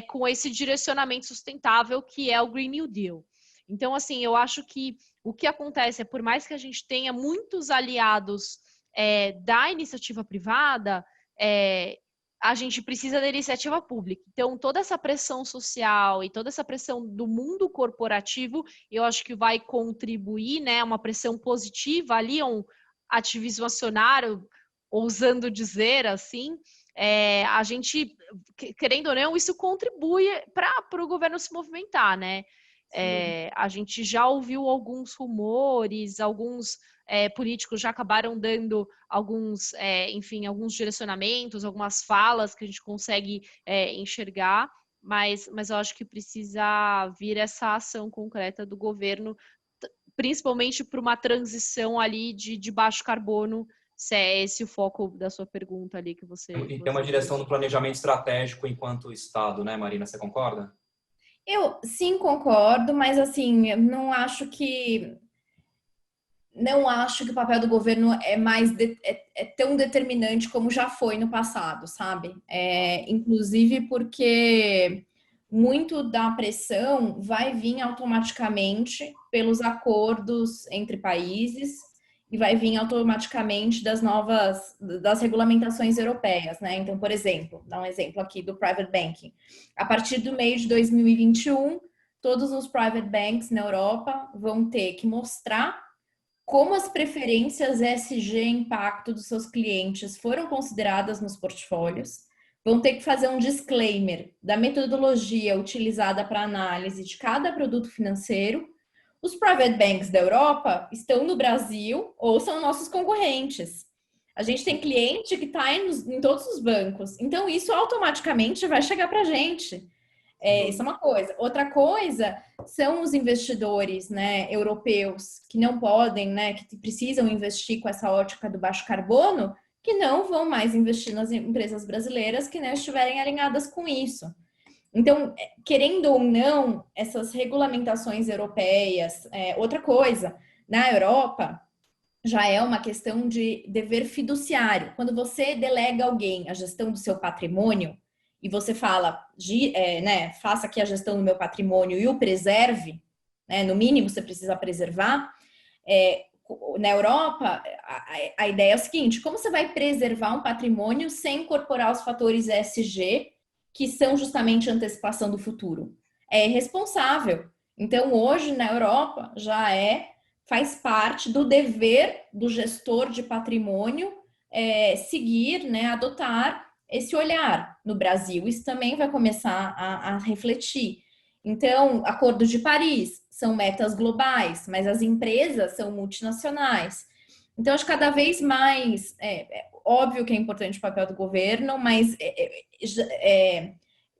com esse direcionamento sustentável que é o Green New Deal. Então, assim, eu acho que o que acontece por mais que a gente tenha muitos aliados da iniciativa privada, a gente precisa da iniciativa pública. Então, toda essa pressão social e toda essa pressão do mundo corporativo, eu acho que vai contribuir, né, uma pressão positiva ali, um ativismo acionário, ousando dizer assim, a gente, querendo ou não, isso contribui para o governo se movimentar, né? A gente já ouviu alguns rumores, alguns políticos já acabaram dando alguns direcionamentos, algumas falas que a gente consegue enxergar, mas eu acho que precisa vir essa ação concreta do governo, principalmente para uma transição ali de baixo carbono, se é esse o foco da sua pergunta ali que você... E tem uma direção no planejamento estratégico enquanto Estado, né, Marina? Você concorda? Eu sim concordo, mas assim, eu não acho que o papel do governo é tão determinante como já foi no passado, sabe? Inclusive porque muito da pressão vai vir automaticamente pelos acordos entre países e vai vir automaticamente das regulamentações europeias, né? Então, por exemplo, dá um exemplo aqui do private banking. A partir do meio de 2021, todos os private banks na Europa vão ter que mostrar como as preferências ESG impacto dos seus clientes foram consideradas nos portfólios, vão ter que fazer um disclaimer da metodologia utilizada para análise de cada produto financeiro. Os private banks da Europa estão no Brasil ou são nossos concorrentes. A gente tem cliente que está em todos os bancos, então isso automaticamente vai chegar para a gente. Isso é uma coisa. Outra coisa são os investidores, né, europeus que não podem, né, que precisam investir com essa ótica do baixo carbono, que não vão mais investir nas empresas brasileiras que não estiverem alinhadas com isso. Então, querendo ou não, essas regulamentações europeias, outra coisa, na Europa já é uma questão de dever fiduciário. Quando você delega alguém a gestão do seu patrimônio, e você fala, faça aqui a gestão do meu patrimônio e o preserve, né, no mínimo você precisa preservar, na Europa, a ideia é o seguinte, como você vai preservar um patrimônio sem incorporar os fatores ESG, que são justamente a antecipação do futuro? É irresponsável. Então, hoje, na Europa, faz parte do dever do gestor de patrimônio seguir, né, adotar esse olhar no Brasil. Isso também vai começar a refletir. Então, Acordo de Paris são metas globais, mas as empresas são multinacionais. Então, acho que cada vez mais, óbvio que é importante o papel do governo, mas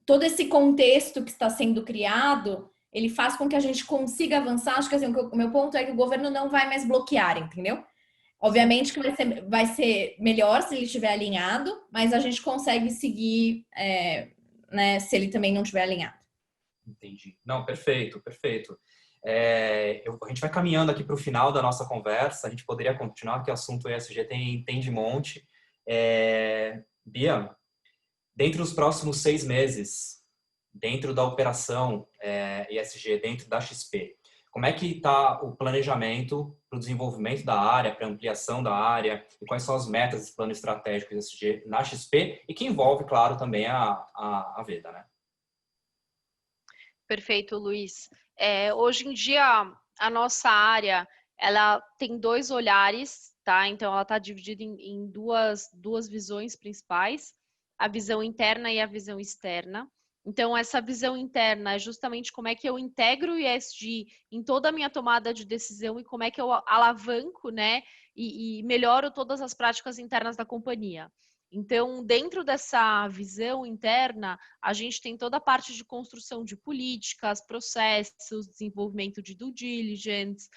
todo esse contexto que está sendo criado, ele faz com que a gente consiga avançar. Acho que assim, o meu ponto é que o governo não vai mais bloquear, entendeu? Obviamente que vai ser melhor se ele estiver alinhado, mas a gente consegue seguir, né, se ele também não estiver alinhado. Entendi. Não, perfeito, perfeito. A gente vai caminhando aqui para o final da nossa conversa. A gente poderia continuar, porque o assunto ESG tem de monte. Bia, dentro dos próximos 6 meses, dentro da operação ESG, dentro da XP, como é que está o planejamento para o desenvolvimento da área, para a ampliação da área, e quais são as metas desse plano estratégico ESG na XP, e que envolve, claro, também a Veda, né? Perfeito, Luiz. Hoje em dia, a nossa área, ela tem 2 olhares, tá? Então, ela está dividida em duas visões principais, a visão interna e a visão externa. Então, essa visão interna é justamente como é que eu integro o ESG em toda a minha tomada de decisão e como é que eu alavanco, né, e melhoro todas as práticas internas da companhia. Então, dentro dessa visão interna, a gente tem toda a parte de construção de políticas, processos, desenvolvimento de due diligence,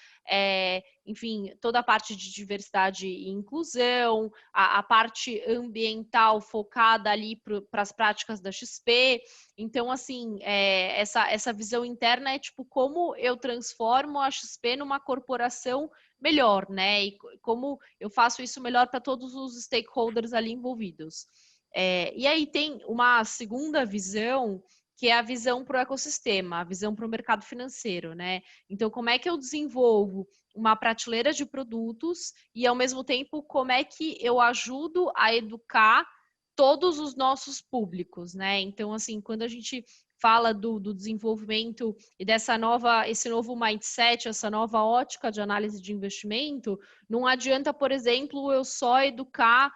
enfim, toda a parte de diversidade e inclusão, a parte ambiental focada ali para as práticas da XP. Então, assim, essa visão interna é tipo como eu transformo a XP numa corporação melhor, né? E como eu faço isso melhor para todos os stakeholders ali envolvidos. E aí tem uma segunda visão, que é a visão para o ecossistema, a visão para o mercado financeiro, né? Então, como é que eu desenvolvo uma prateleira de produtos e, ao mesmo tempo, como é que eu ajudo a educar todos os nossos públicos, né? Então, assim, quando a gente fala do desenvolvimento e esse novo mindset, essa nova ótica de análise de investimento, não adianta, por exemplo, eu só educar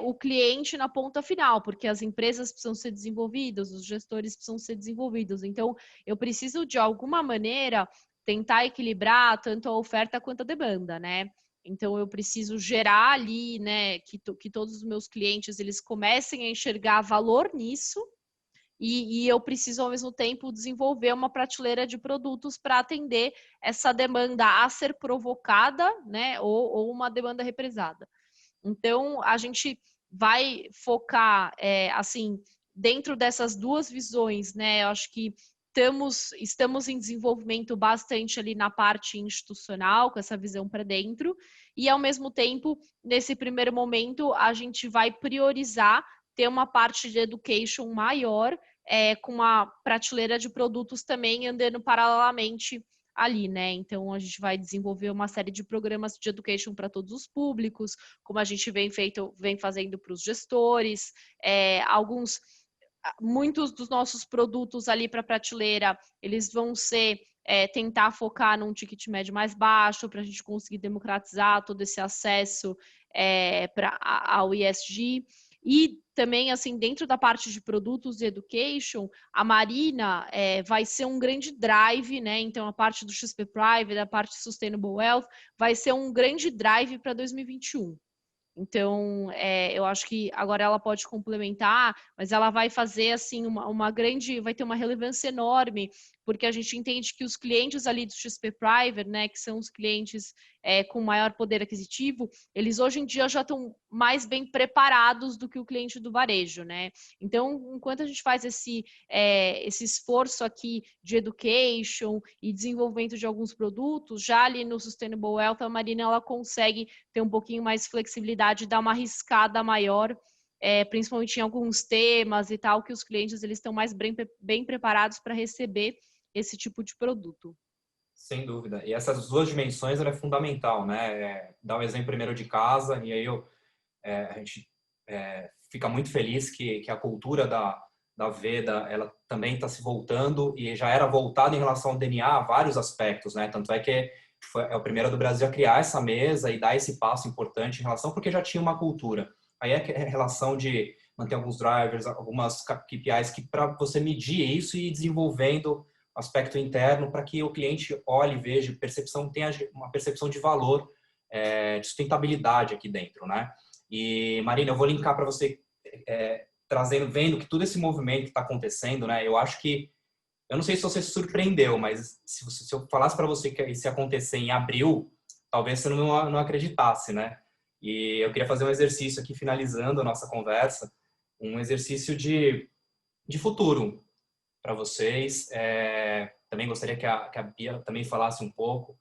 o cliente na ponta final, porque as empresas precisam ser desenvolvidas, os gestores precisam ser desenvolvidos. Então, eu preciso, de alguma maneira, tentar equilibrar tanto a oferta quanto a demanda, né? Então, eu preciso gerar ali, né, que todos os meus clientes, eles comecem a enxergar valor nisso, e eu preciso, ao mesmo tempo, desenvolver uma prateleira de produtos para atender essa demanda a ser provocada, né, ou uma demanda represada. Então, a gente vai focar, assim, dentro dessas duas visões, né, eu acho que estamos em desenvolvimento bastante ali na parte institucional, com essa visão para dentro, e, ao mesmo tempo, nesse primeiro momento, a gente vai priorizar ter uma parte de education maior, com uma prateleira de produtos também andando paralelamente ali, né? Então, a gente vai desenvolver uma série de programas de education para todos os públicos, como a gente vem fazendo para os gestores, muitos dos nossos produtos ali para a prateleira, eles vão ser tentar focar num ticket médio mais baixo, para a gente conseguir democratizar todo esse acesso ao ESG. E também, assim, dentro da parte de produtos e education, a Marina vai ser um grande drive, né? Então, a parte do XP Private, a parte de Sustainable Wealth, vai ser um grande drive para 2021. Então, eu acho que agora ela pode complementar, mas ela vai fazer, assim, vai ter uma relevância enorme, porque a gente entende que os clientes ali do XP Private, né, que são os clientes com maior poder aquisitivo, eles hoje em dia já estão mais bem preparados do que o cliente do varejo, né? Então, enquanto a gente faz esse esforço aqui de education e desenvolvimento de alguns produtos, já ali no Sustainable Wealth, a Marina, ela consegue ter um pouquinho mais de flexibilidade, dar uma arriscada maior, principalmente em alguns temas e tal, que os clientes eles estão mais bem preparados para receber esse tipo de produto. Sem dúvida. E essas duas dimensões é fundamental, né? Dar um exemplo primeiro de casa, e aí a gente fica muito feliz que a cultura da Veda, ela também está se voltando, e já era voltada em relação ao DNA a vários aspectos, né? Tanto é que é o primeiro do Brasil a criar essa mesa e dar esse passo importante em relação, porque já tinha uma cultura. Aí é a relação de manter alguns drivers, algumas KPIs que para você medir isso e ir desenvolvendo aspecto interno para que o cliente olhe, veja, tenha uma percepção de valor, de sustentabilidade aqui dentro, né? E, Marina, eu vou linkar para você, vendo que todo esse movimento que está acontecendo, né? Eu acho que, eu não sei se você se surpreendeu, mas se eu falasse para você que isso ia acontecer em abril, talvez você não acreditasse, né? E eu queria fazer um exercício aqui, finalizando a nossa conversa, um exercício de futuro para vocês. Também gostaria que a Bia também falasse um pouco.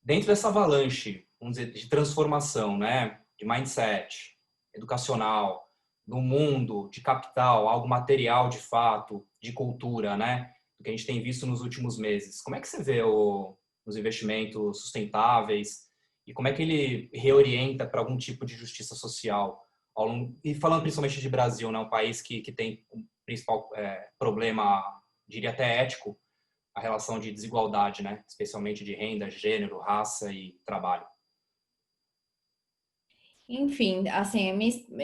Dentro dessa avalanche, vamos dizer, de transformação, né? De mindset, educacional, no mundo, de capital, algo material de fato, de cultura, né? Do que a gente tem visto nos últimos meses. Como é que você vê os investimentos sustentáveis e como é que ele reorienta para algum tipo de justiça social? E falando principalmente de Brasil, né? Um país que tem o principal problema, diria até ético, a relação de desigualdade, né? Especialmente de renda, gênero, raça e trabalho. Enfim, assim,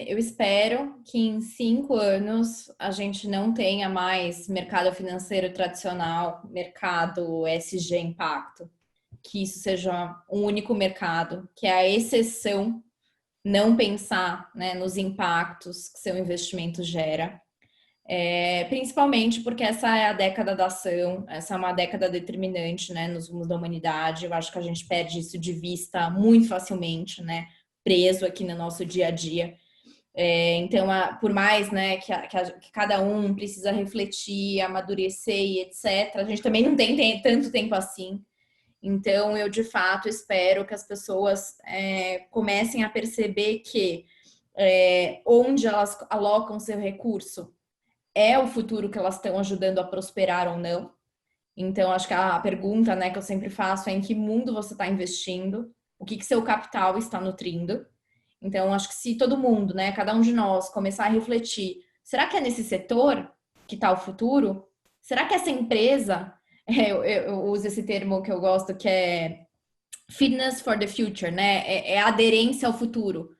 eu espero que em 5 anos a gente não tenha mais mercado financeiro tradicional, mercado ESG impacto, que isso seja um único mercado, que é a exceção não pensar, né, nos impactos que seu investimento gera. Principalmente porque essa é a década da ação, essa é uma década determinante, né, nos rumos da humanidade. Eu acho que a gente perde isso de vista muito facilmente, né, preso aqui no nosso dia a dia. Então, por mais, né, que cada um precisa refletir, amadurecer e etc., a gente também não tem tanto tempo assim. Então, eu de fato espero que as pessoas comecem a perceber que onde elas alocam seu recurso é o futuro que elas estão ajudando a prosperar ou não. Então, acho que a pergunta, né, que eu sempre faço é em que mundo você está investindo, o que seu capital está nutrindo. Então, acho que se todo mundo, né, cada um de nós começar a refletir, será que é nesse setor que está o futuro? Será que essa empresa, eu uso esse termo que eu gosto, que é fitness for the future, né? É a aderência ao futuro.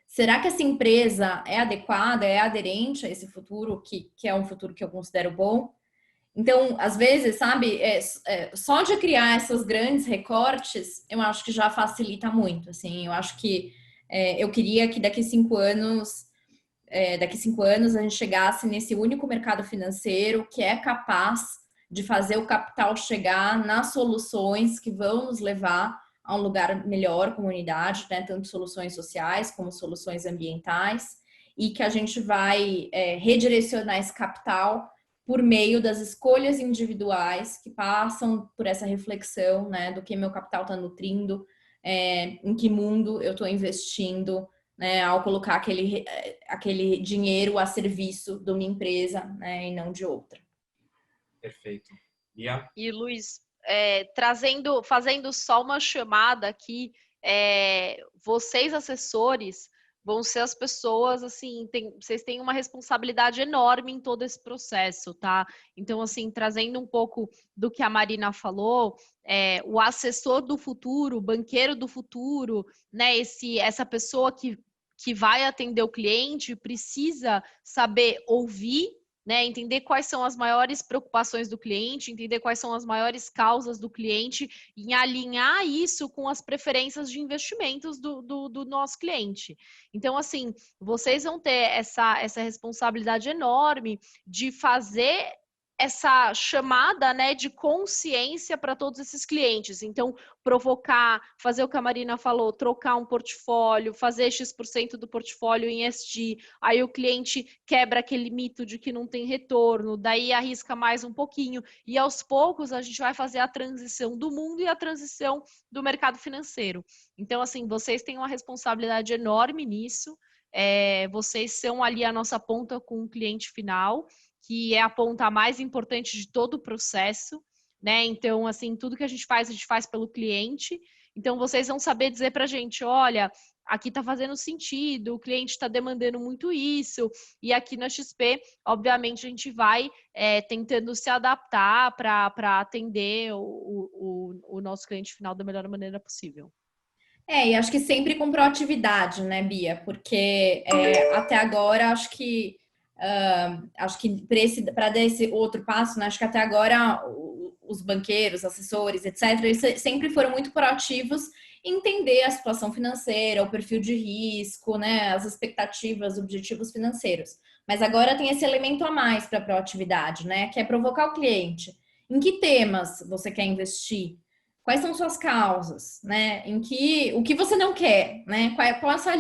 Será que essa empresa é adequada, é aderente a esse futuro, que é um futuro que eu considero bom? Então, às vezes, sabe, só de criar esses grandes recortes, eu acho que já facilita muito, assim. Eu acho que eu queria que daqui 5 anos a gente chegasse nesse único mercado financeiro que é capaz de fazer o capital chegar nas soluções que vão nos levar a um lugar melhor, comunidade, né? Tanto soluções sociais como soluções ambientais, e que a gente vai redirecionar esse capital por meio das escolhas individuais que passam por essa reflexão, né, do que meu capital está nutrindo, em que mundo eu estou investindo, né, ao colocar aquele dinheiro a serviço de uma empresa, né, e não de outra. Perfeito. Yeah. E Luiz, fazendo só uma chamada aqui, vocês assessores vão ser as pessoas, assim, vocês têm uma responsabilidade enorme em todo esse processo, tá? Então, assim, trazendo um pouco do que a Marina falou, o assessor do futuro, o banqueiro do futuro, né, essa pessoa que vai atender o cliente precisa saber ouvir, né, entender quais são as maiores preocupações do cliente, entender quais são as maiores causas do cliente e alinhar isso com as preferências de investimentos do nosso cliente. Então, assim, vocês vão ter essa responsabilidade enorme de fazer essa chamada, né, de consciência para todos esses clientes. Então, provocar, fazer o que a Marina falou, trocar um portfólio, fazer X% do portfólio em ESG, aí o cliente quebra aquele mito de que não tem retorno, daí arrisca mais um pouquinho, e aos poucos a gente vai fazer a transição do mundo e a transição do mercado financeiro. Então, assim, vocês têm uma responsabilidade enorme nisso, vocês são ali a nossa ponta com o cliente final, que é a ponta mais importante de todo o processo, né? Então, assim, tudo que a gente faz pelo cliente. Então, vocês vão saber dizer para a gente, olha, aqui está fazendo sentido, o cliente está demandando muito isso, e aqui na XP, obviamente, a gente vai tentando se adaptar para atender o nosso cliente final da melhor maneira possível. E acho que sempre com proatividade, né, Bia? Porque até agora acho que para dar esse outro passo, né, acho que até agora os banqueiros, assessores, etc., eles sempre foram muito proativos em entender a situação financeira, o perfil de risco, né, as expectativas, objetivos financeiros. Mas agora tem esse elemento a mais para a proatividade, né, que é provocar o cliente. Em que temas você quer investir? Quais são suas causas, né? O que você não quer, né? Qual a sua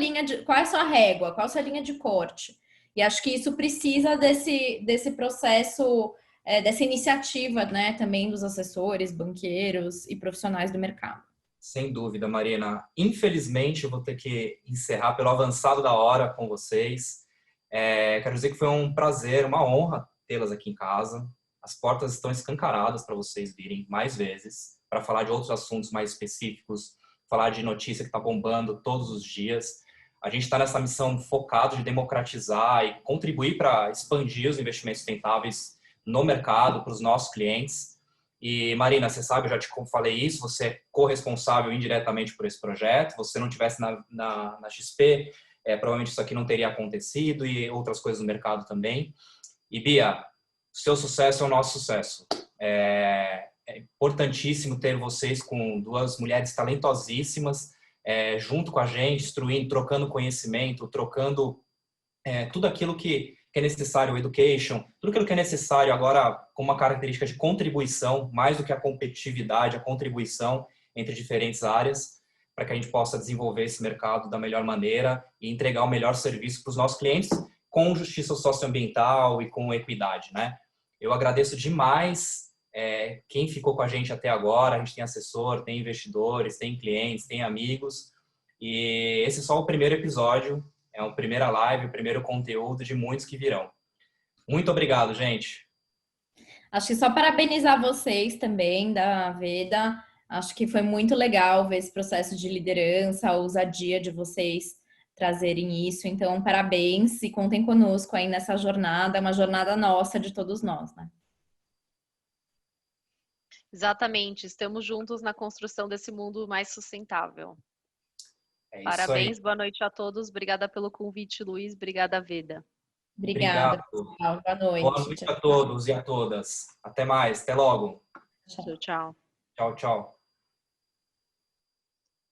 qual é a sua régua, qual a sua linha de corte? E acho que isso precisa desse processo, dessa iniciativa, né? Também dos assessores, banqueiros e profissionais do mercado. Sem dúvida, Marina. Infelizmente, eu vou ter que encerrar pelo avançado da hora com vocês. Quero dizer que foi um prazer, uma honra tê-las aqui em casa. As portas estão escancaradas para vocês virem mais vezes, para falar de outros assuntos mais específicos, falar de notícia que está bombando todos os dias. A gente está nessa missão focada de democratizar e contribuir para expandir os investimentos sustentáveis no mercado, para os nossos clientes. E, Marina, você sabe, eu já te falei isso, você é corresponsável indiretamente por esse projeto. Se você não estivesse na XP, provavelmente isso aqui não teria acontecido e outras coisas no mercado também. E, Bia, seu sucesso é o nosso sucesso. É importantíssimo ter vocês com duas mulheres talentosíssimas junto com a gente, instruindo, trocando conhecimento, trocando tudo aquilo que é necessário, education, tudo aquilo que é necessário agora com uma característica de contribuição, mais do que a competitividade, a contribuição entre diferentes áreas, para que a gente possa desenvolver esse mercado da melhor maneira e entregar o melhor serviço para os nossos clientes com justiça socioambiental e com equidade, né? Eu agradeço demais quem ficou com a gente até agora. A gente tem assessor, tem investidores, tem clientes, tem amigos. E esse é só o primeiro episódio. É uma primeira live, o primeiro conteúdo de muitos que virão. Muito obrigado, gente. Acho que só parabenizar vocês também da Veda. Acho que foi muito legal ver esse processo de liderança, a ousadia de vocês trazerem isso. Então, parabéns e contem conosco aí nessa jornada, uma jornada nossa de todos nós, né? Exatamente, estamos juntos na construção desse mundo mais sustentável. É Parabéns, isso aí. boa noite a todos. Obrigada pelo convite, Luiz. Obrigada, Veda. Obrigada, Obrigado. pessoal. Boa noite. Boa noite a todos e a todas. Até mais. Até logo. Tchau, tchau. Tchau, tchau.